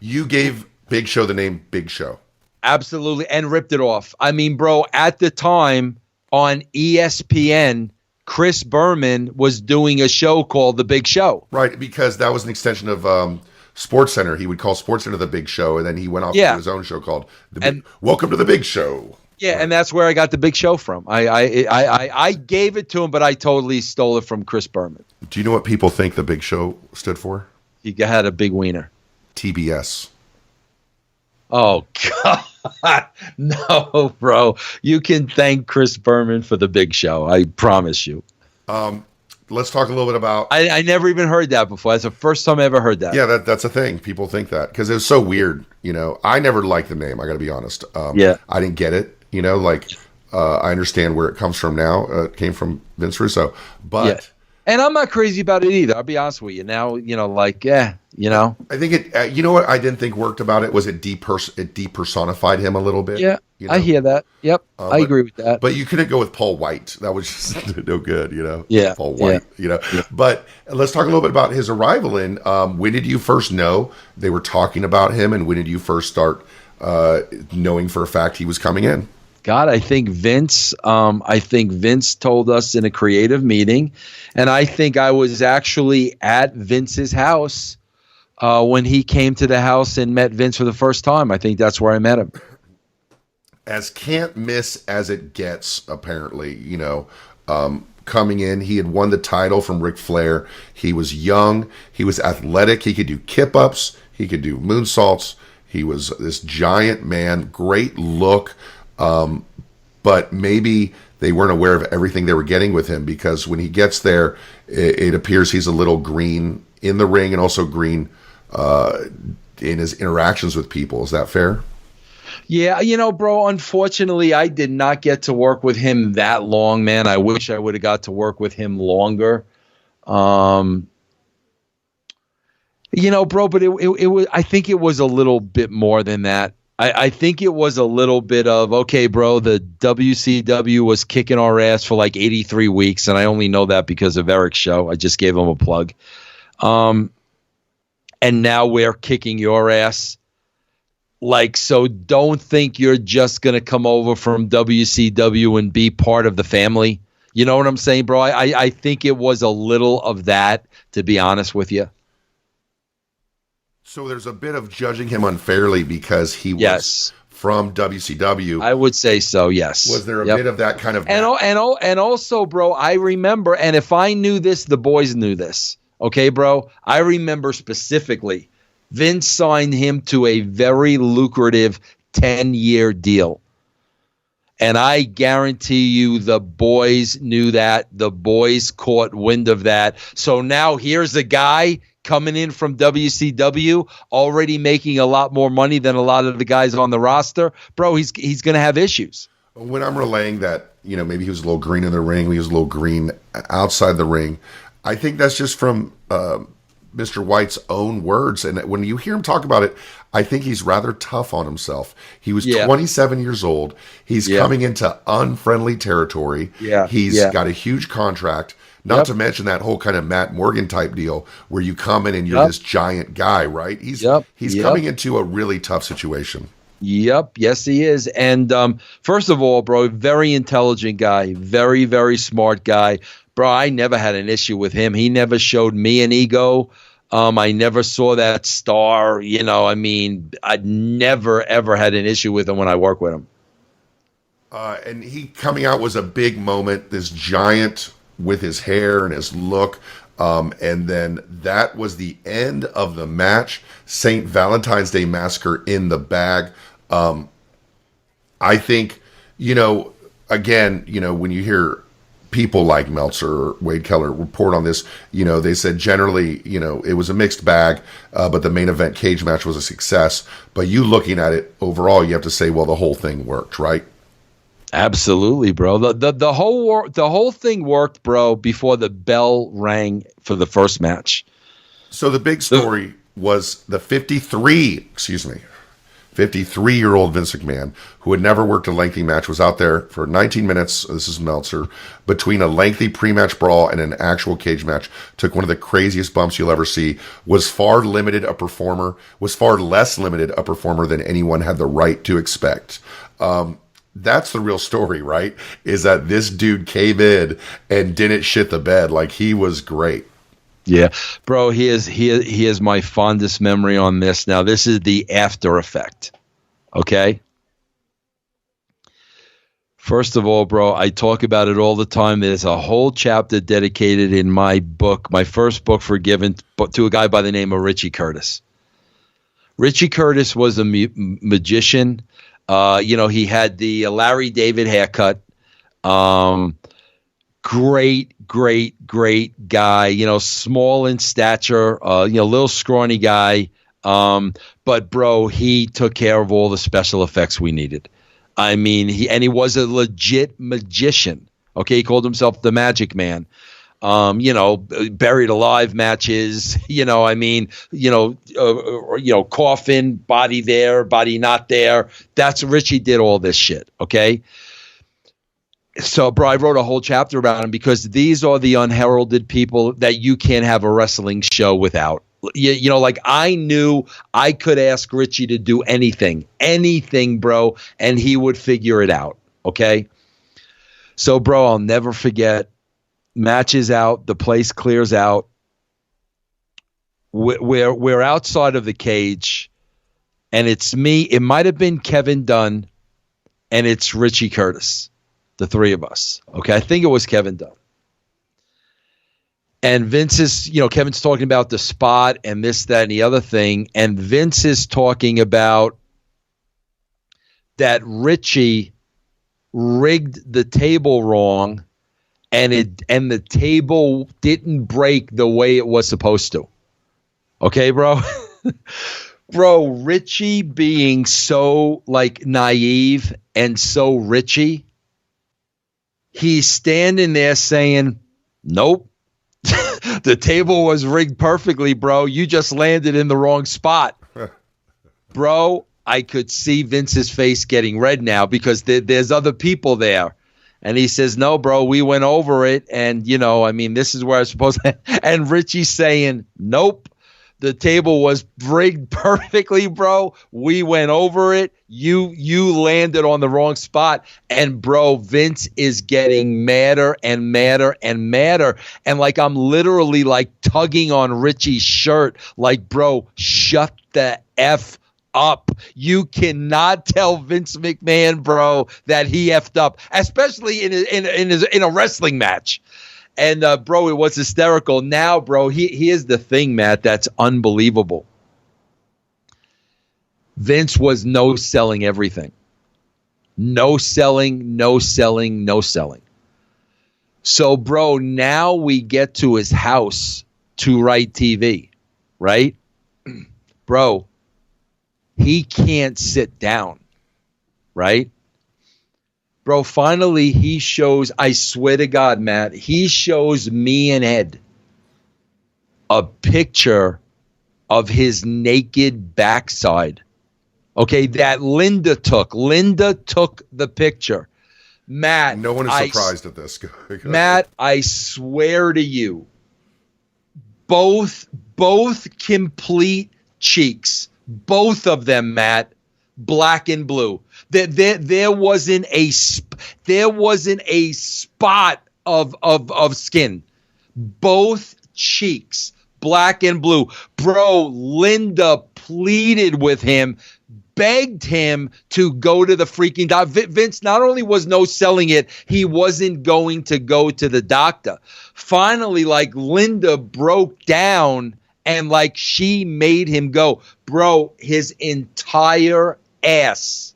Speaker 1: You gave Big Show the name Big Show.
Speaker 2: Absolutely, and ripped it off. I mean, bro, at the time on ESPN, Chris Berman was doing a show called The Big Show.
Speaker 1: Right, because that was an extension of SportsCenter. He would call SportsCenter The Big Show, and then he went off to his own show called Welcome to The Big Show.
Speaker 2: Yeah, right. And that's where I got The Big Show from. I gave it to him, but I totally stole it from Chris Berman.
Speaker 1: Do you know what people think The Big Show stood for?
Speaker 2: He had a big wiener.
Speaker 1: TBS.
Speaker 2: Oh, God. No, bro. You can thank Chris Berman for The Big Show. I promise you.
Speaker 1: Let's talk a little bit about...
Speaker 2: I never even heard that before. That's the first time I ever heard that.
Speaker 1: Yeah, that's a thing. People think that because it was so weird. You know, I never liked the name. I got to be honest. I didn't get it. You know, like I understand where it comes from now. It came from Vince Russo. But... Yeah.
Speaker 2: And I'm not crazy about it either. I'll be honest with you. Now, you know, like, I
Speaker 1: think it, you know what I didn't think worked about it was it depersonified him a little bit.
Speaker 2: Yeah,
Speaker 1: you know?
Speaker 2: I hear that. Yep, I agree with that.
Speaker 1: But you couldn't go with Paul White. That was just no good, you know?
Speaker 2: Yeah.
Speaker 1: Paul White, you know? Yeah. But let's talk a little bit about his arrival in. When did you first know they were talking about him, and when did you first start knowing for a fact he was coming in?
Speaker 2: God, I think Vince told us in a creative meeting, and I think I was actually at Vince's house when he came to the house and met Vince for the first time. I think that's where I met him.
Speaker 1: As can't miss as it gets, apparently, you know, coming in, he had won the title from Ric Flair. He was young. He was athletic. He could do kip-ups. He could do moonsaults. He was this giant man, great look. But maybe they weren't aware of everything they were getting with him, because when he gets there, it appears he's a little green in the ring and also green in his interactions with people. Is that fair?
Speaker 2: Yeah, you know, bro, unfortunately, I did not get to work with him that long, man. I wish I would have got to work with him longer. You know, bro, but it was, I think it was a little bit more than that. I think it was a little bit of, okay, bro, the WCW was kicking our ass for like 83 weeks, and I only know that because of Eric's show. I just gave him a plug. And now we're kicking your ass. Like, so don't think you're just going to come over from WCW and be part of the family. You know what I'm saying, bro? I think it was a little of that, to be honest with you.
Speaker 1: So there's a bit of judging him unfairly because he was from WCW.
Speaker 2: I would say so, yes.
Speaker 1: Was there a bit of that kind of...
Speaker 2: And also, bro, I remember, and if I knew this, the boys knew this. Okay, bro? I remember specifically, Vince signed him to a very lucrative 10-year deal. And I guarantee you the boys knew that. The boys caught wind of that. So now here's a guy coming in from WCW, already making a lot more money than a lot of the guys on the roster. Bro, he's going to have issues.
Speaker 1: When I'm relaying that, you know, maybe he was a little green in the ring, he was a little green outside the ring, I think that's just from Mr. White's own words. And when you hear him talk about it, I think he's rather tough on himself. He was 27 years old. He's coming into unfriendly territory. He's got a huge contract. Not to mention that whole kind of Matt Morgan type deal where you come in and you're this giant guy, right? He's coming into a really tough situation.
Speaker 2: Yep. Yes, he is. And first of all, bro, very intelligent guy, very, very smart guy. Bro, I never had an issue with him. He never showed me an ego. I never saw that star. You know, I mean, I never, ever had an issue with him when I worked with him.
Speaker 1: And he coming out was a big moment, this giant with his hair and his look. And then that was the end of the match. St. Valentine's Day Massacre in the bag. I think, you know, again, you know, when you hear people like Meltzer or Wade Keller report on this, you know, they said generally, you know, it was a mixed bag, but the main event cage match was a success. But you looking at it overall, you have to say, well, the whole thing worked, right?
Speaker 2: Absolutely, bro. The whole thing worked, bro, before the bell rang for the first match.
Speaker 1: So the big story was the 53-year-old Vince McMahon, who had never worked a lengthy match, was out there for 19 minutes, this is Meltzer, between a lengthy pre-match brawl and an actual cage match, took one of the craziest bumps you'll ever see, was far less limited a performer than anyone had the right to expect. That's the real story, right? Is that this dude came in and didn't shit the bed. Like, he was great.
Speaker 2: Yeah, bro, he is my fondest memory on this. Now, this is the after effect, okay? First of all, bro, I talk about it all the time. There's a whole chapter dedicated in my book, my first book, Forgiven, to a guy by the name of Richie Curtis. Richie Curtis was a magician. He had the Larry David haircut. Great guy, small in stature, little scrawny guy. But bro, he took care of all the special effects we needed. I mean, he was a legit magician. Okay. He called himself the Magic Man. Buried alive matches, coffin, body there, body not there. That's Richie did all this shit. Okay. So, bro, I wrote a whole chapter about him because these are the unheralded people that you can't have a wrestling show without. Like, I knew I could ask Richie to do anything, bro, and he would figure it out. Okay. So, bro, I'll never forget. Match is out. The place clears out. We're outside of the cage, and it's me. It might have been Kevin Dunn, and it's Richie Curtis. The three of us. Okay. I think it was Kevin Dunn. And Vince is, Kevin's talking about the spot and this, that, and the other thing. And Vince is talking about that Richie rigged the table wrong and the table didn't break the way it was supposed to. Okay, bro? Bro, Richie being so naive and so Richie, he's standing there saying, nope, the table was rigged perfectly, bro. You just landed in the wrong spot. Bro, I could see Vince's face getting red now because there's other people there. And he says, no, bro, we went over it. And, this is where I'm supposed to. And Richie's saying, nope. The table was rigged perfectly, bro. We went over it. You landed on the wrong spot. And, bro, Vince is getting madder and madder and madder. And, I'm literally, tugging on Richie's shirt. Bro, shut the F up. You cannot tell Vince McMahon, bro, that he effed up, especially in a wrestling match. And, bro, it was hysterical. Now, bro, here's the thing, Matt, that's unbelievable. Vince was no-selling everything. No selling. So, bro, now we get to his house to write TV, right? Bro, he can't sit down, right? Bro, finally he shows, I swear to God, Matt, he shows me and Ed a picture of his naked backside. Okay, that Linda took. Linda took the picture. Matt.
Speaker 1: No one is surprised at this.
Speaker 2: Matt, I swear to you, both complete cheeks, both of them, Matt, black and blue. There wasn't a spot of skin. Both cheeks, black and blue. Bro, Linda pleaded with him, begged him to go to the freaking doctor. Vince not only was no selling it, he wasn't going to go to the doctor. Finally, Linda broke down and she made him go. Bro, his entire ass,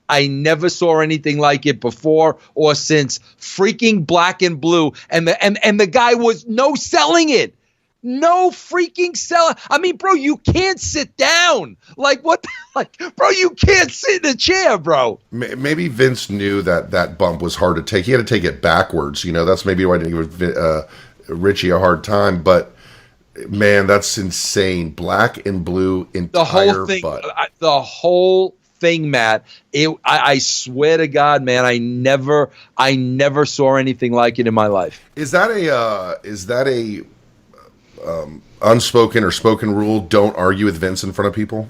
Speaker 2: I never saw anything like it before or since. Freaking black and blue. And the guy was no selling it. No freaking sell. I mean, bro, you can't sit down. Like, what? Like, bro, you can't sit in a chair, bro.
Speaker 1: Maybe Vince knew that bump was hard to take. He had to take it backwards. That's maybe why he didn't give Richie a hard time. But man, that's insane. Black and blue entire
Speaker 2: the whole thing,
Speaker 1: butt.
Speaker 2: The whole thing, Matt. I swear to God, man, I never saw anything like it in my life.
Speaker 1: Is that a unspoken or spoken rule? Don't argue with Vince in front of people.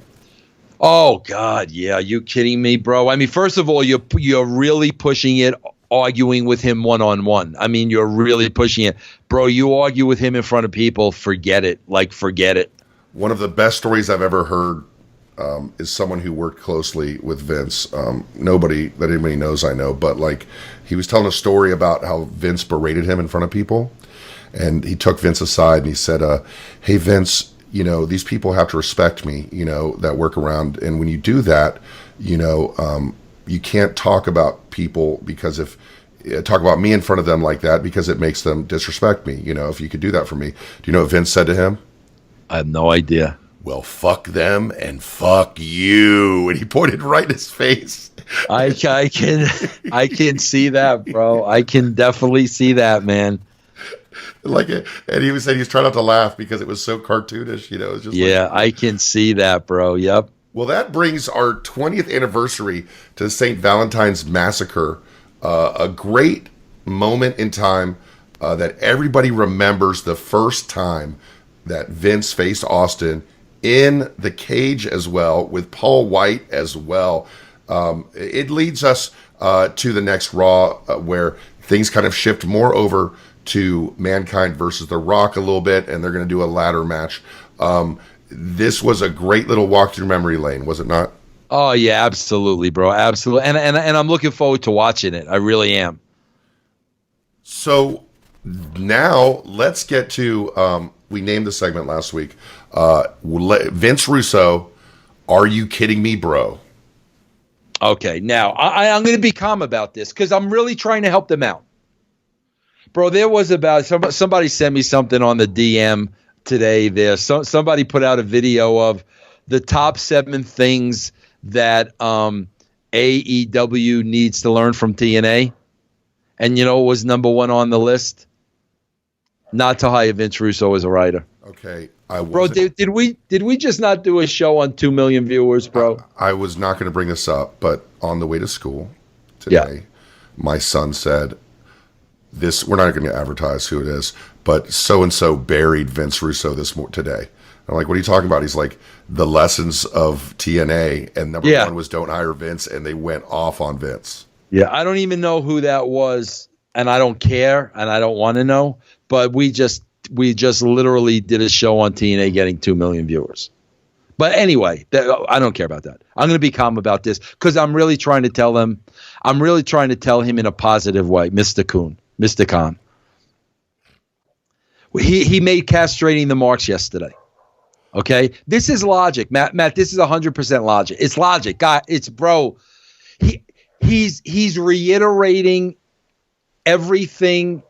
Speaker 2: Oh God, yeah. Are you kidding me, bro? I mean, first of all, you're really pushing it, arguing with him one-on-one. I mean, you're really pushing it, bro. You argue with him in front of people, forget it. Like, forget it.
Speaker 1: One of the best stories I've ever heard is someone who worked closely with Vince. Nobody that anybody knows I know, but like he was telling a story about how Vince berated him in front of people, and he took Vince aside and he said, "Hey Vince, these people have to respect me, that work around, and when you do that, you can't talk about people because if talk about me in front of them like that because it makes them disrespect me. If you could do that for me." Do you know what Vince said to him?
Speaker 2: I have no idea.
Speaker 1: "Well, fuck them and fuck you." And he pointed right in his face.
Speaker 2: I can see that, bro. I can definitely see that, man.
Speaker 1: And he was saying he's trying not to laugh because it was so cartoonish. It's just
Speaker 2: I can see that, bro. Yep.
Speaker 1: Well, that brings our 20th anniversary to the St. Valentines Massacre. A great moment in time that everybody remembers the first time that Vince faced Austin in the cage as well, with Paul White as well. It leads us to the next Raw where things kind of shift more over to Mankind versus The Rock a little bit, and they're going to do a ladder match. This was a great little walk through memory lane, was it not?
Speaker 2: Oh yeah, absolutely, bro, absolutely. And I'm looking forward to watching it. I really am.
Speaker 1: So now let's get to we named the segment last week. Vince Russo, "Are you kidding me, bro?"
Speaker 2: Okay, now I'm going to be calm about this because I'm really trying to help them out. Bro, there was somebody sent me something on the DM today. Somebody put out a video of the top 7 things that AEW needs to learn from TNA. And you know what was number 1 on the list? Not to hire Vince Russo as a writer.
Speaker 1: Okay.
Speaker 2: Bro, did we just not do a show on 2 million viewers, bro?
Speaker 1: I was not going to bring this up, but on the way to school today, my son said, we're not going to advertise who it is, but so-and-so buried Vince Russo today. I'm like, what are you talking about? He's like, the lessons of TNA, and number 1 was don't hire Vince, and they went off on Vince.
Speaker 2: Yeah, I don't even know who that was, and I don't care, and I don't want to know, but we just literally did a show on TNA getting 2 million viewers. But anyway, I don't care about that. I'm going to be calm about this because I'm really trying to tell him in a positive way, Mr. Khan. He made castrating the marks yesterday. Okay? This is logic. Matt, this is 100% logic. It's logic. God, it's bro. He's reiterating everything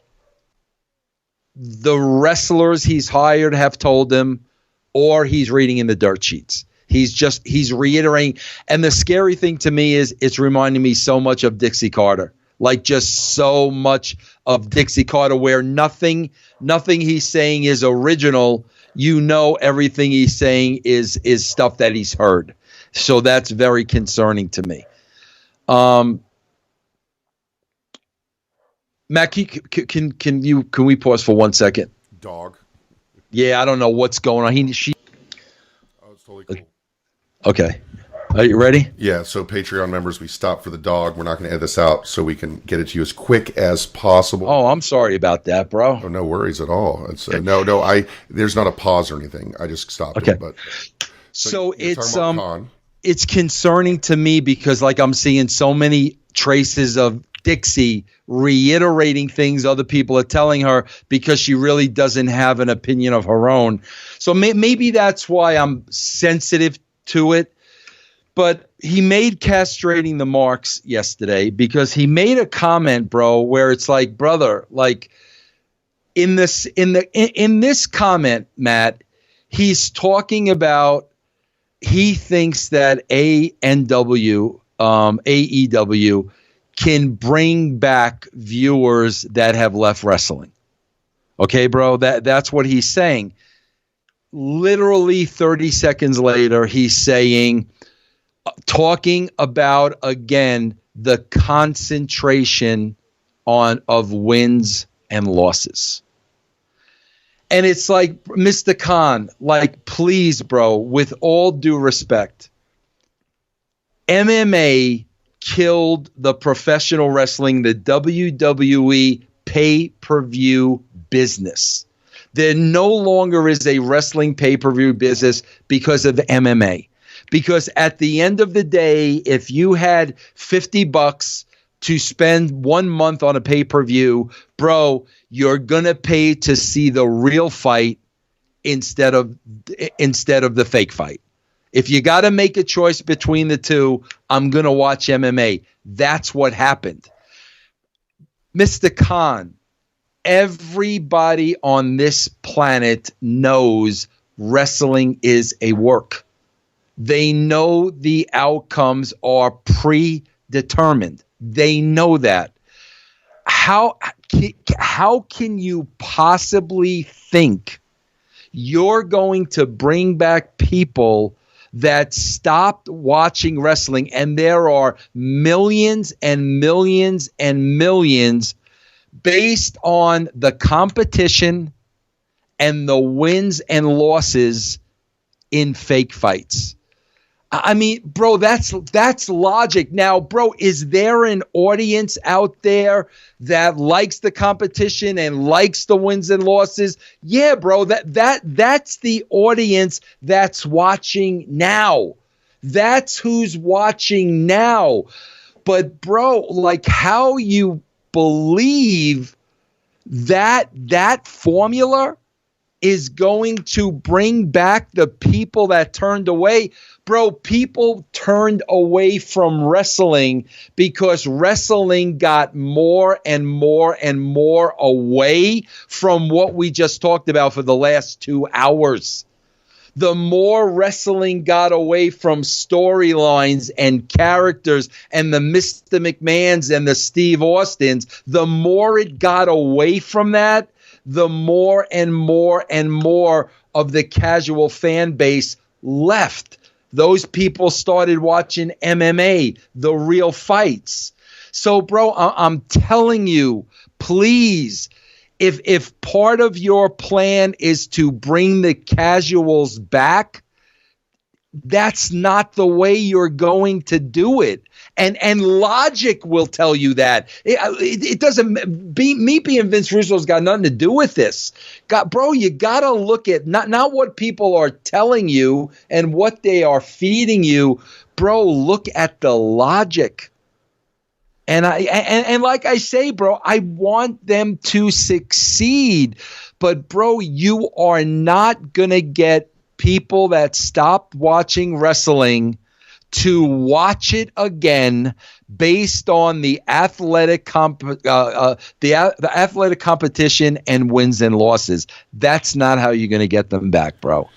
Speaker 2: the wrestlers he's hired have told him, or he's reading in the dirt sheets. He's reiterating. And the scary thing to me is it's reminding me so much of Dixie Carter. Like just so much of Dixie Carter where nothing he's saying is original. Everything he's saying is stuff that he's heard. So that's very concerning to me. Matt, can we pause for 1 second?
Speaker 1: Dog.
Speaker 2: Yeah, I don't know what's going on.
Speaker 1: Oh, it's totally cool.
Speaker 2: Okay. Are you ready?
Speaker 1: Yeah, so Patreon members, we stopped for the dog. We're not going to edit this out so we can get it to you as quick as possible.
Speaker 2: Oh, I'm sorry about that, bro.
Speaker 1: Oh, no worries at all. It's there's not a pause or anything. I just stopped it. But
Speaker 2: so it's concerning to me because like I'm seeing so many traces of Dixie reiterating things other people are telling her because she really doesn't have an opinion of her own. So maybe that's why I'm sensitive to it. But he made castrating the marks yesterday because he made a comment, bro, where it's like, brother, like in this comment, Matt, he's talking about he thinks that AEW can bring back viewers that have left wrestling. Okay, bro, that's what he's saying. Literally 30 seconds later, he's saying, talking about again the concentration of wins and losses. And it's like, Mr. Khan, like, please, bro, with all due respect, MMA killed the professional wrestling, the WWE pay-per-view business. There no longer is a wrestling pay-per-view business because of MMA. Because at the end of the day, if you had $50 to spend 1 month on a pay-per-view, bro, you're going to pay to see the real fight instead of the fake fight. If you got to make a choice between the two, I'm going to watch MMA. That's what happened. Mr. Khan, everybody on this planet knows wrestling is a work. They know the outcomes are predetermined. They know that. How can you possibly think you're going to bring back people that stopped watching wrestling? And there are millions and millions and millions based on the competition and the wins and losses in fake fights. I mean, bro, that's logic. Now, bro, is there an audience out there that likes the competition and likes the wins and losses? Yeah, bro, that's the audience that's watching now. That's who's watching now. But, bro, like, how you believe that formula is going to bring back the people that turned away? Bro, people turned away from wrestling because wrestling got more and more and more away from what we just talked about for the last 2 hours. The more wrestling got away from storylines and characters and the Mr. McMahons and the Steve Austins, the more it got away from that, the more and more and more of the casual fan base left. Those people started watching MMA, the real fights. So, bro, I'm telling you, please, if part of your plan is to bring the casuals back, that's not the way you're going to do it. And logic will tell you that. It doesn't be me being Vince Russo's got nothing to do with this. Bro, you got to look at not what people are telling you and what they are feeding you. Bro, look at the logic. And like I say, bro, I want them to succeed. But, bro, you are not going to get people that stopped watching wrestling to watch it again based on the athletic athletic competition and wins and losses. That's not how you're going to get them back, bro.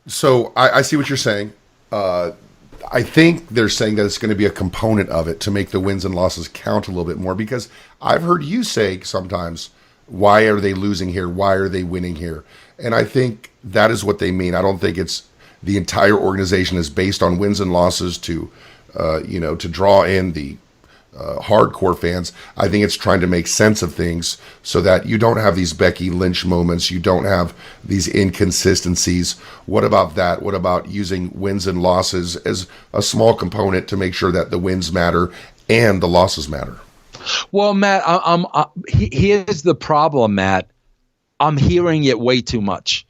Speaker 1: So I see what you're saying. I think they're saying that it's going to be a component of it to make the wins and losses count a little bit more, because I've heard you say sometimes, why are they losing here? Why are they winning here? And I think that is what they mean. I don't think it's the entire organization is based on wins and losses to draw in the hardcore fans. I think it's trying to make sense of things so that you don't have these Becky Lynch moments. You don't have these inconsistencies. What about that? What about using wins and losses as a small component to make sure that the wins matter and the losses matter?
Speaker 2: Well, Matt, here's the problem, Matt. I'm hearing it way too much.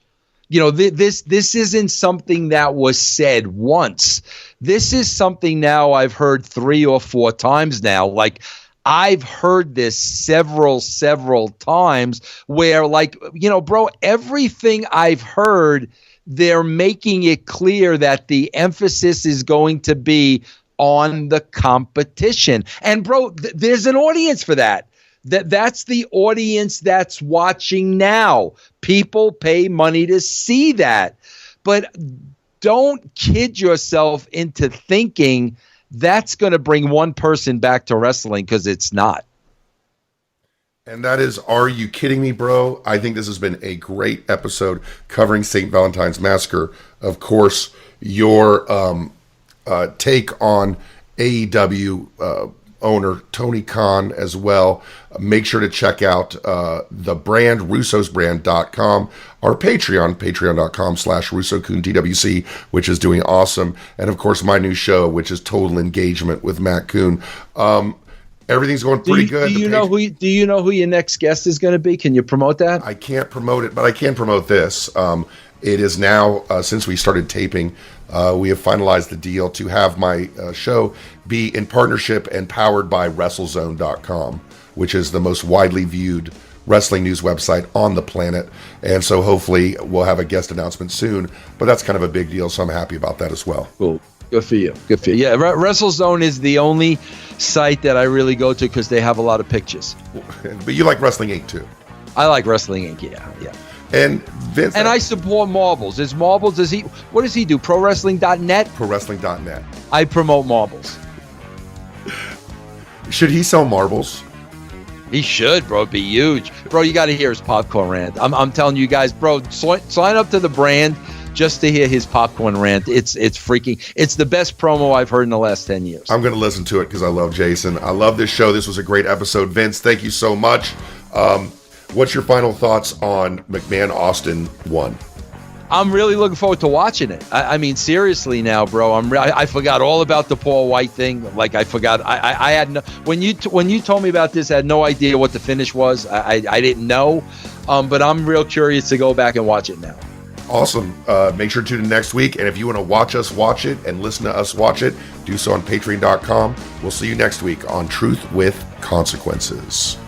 Speaker 2: You know, this isn't something that was said once. This is something now I've heard 3 or 4 times now. Like, I've heard this several times where, like, you know, bro, everything I've heard, they're making it clear that the emphasis is going to be on the competition. And, bro, there's an audience for that. That's the audience that's watching now. People pay money to see that. But don't kid yourself into thinking that's going to bring one person back to wrestling, because it's not.
Speaker 1: And that is, are you kidding me, bro? I think this has been a great episode covering St. Valentine's Massacre. Of course, your take on AEW owner Tony Khan as well. Make sure to check out the brand, russosbrand.com, our Patreon, patreon.com/RussoKoonTWC, which is doing awesome. And of course, my new show, which is Total Engagement with Matt Coon. Everything's going pretty good.
Speaker 2: Do you know who your next guest is going to be? Can you promote that?
Speaker 1: I can't promote it, but I can promote this. It is now, since we started taping, we have finalized the deal to have my show be in partnership and powered by WrestleZone.com, which is the most widely viewed wrestling news website on the planet. And so hopefully we'll have a guest announcement soon, but that's kind of a big deal, so I'm happy about that as well.
Speaker 2: Cool. Good for you. Good for you. Yeah, WrestleZone is the only site that I really go to because they have a lot of pictures.
Speaker 1: But you like Wrestling Inc. too?
Speaker 2: I like Wrestling Inc. Yeah.
Speaker 1: And Vince,
Speaker 2: and I support Marbles. Is Marbles? What does he do? ProWrestling.net.
Speaker 1: ProWrestling.net.
Speaker 2: I promote Marbles.
Speaker 1: Should he sell marbles?
Speaker 2: He should, bro. It'd be huge, bro. You got to hear his popcorn rant. I'm telling you guys, bro. Sign up to the brand just to hear his popcorn rant. It's the best promo I've heard in the last 10 years.
Speaker 1: I'm going to listen to it because I love Jason. I love this show. This was a great episode. Vince, thank you so much. What's your final thoughts on McMahon Austin 1?
Speaker 2: I'm really looking forward to watching it. I mean, seriously now, bro. I forgot all about the Paul White thing. Like, I forgot. I had no, when you told me about this, I had no idea what the finish was. I didn't know. But I'm real curious to go back and watch it now.
Speaker 1: Awesome. Make sure to tune in next week. And if you want to watch us watch it and listen to us watch it, do so on patreon.com. We'll see you next week on Truth with Consequences.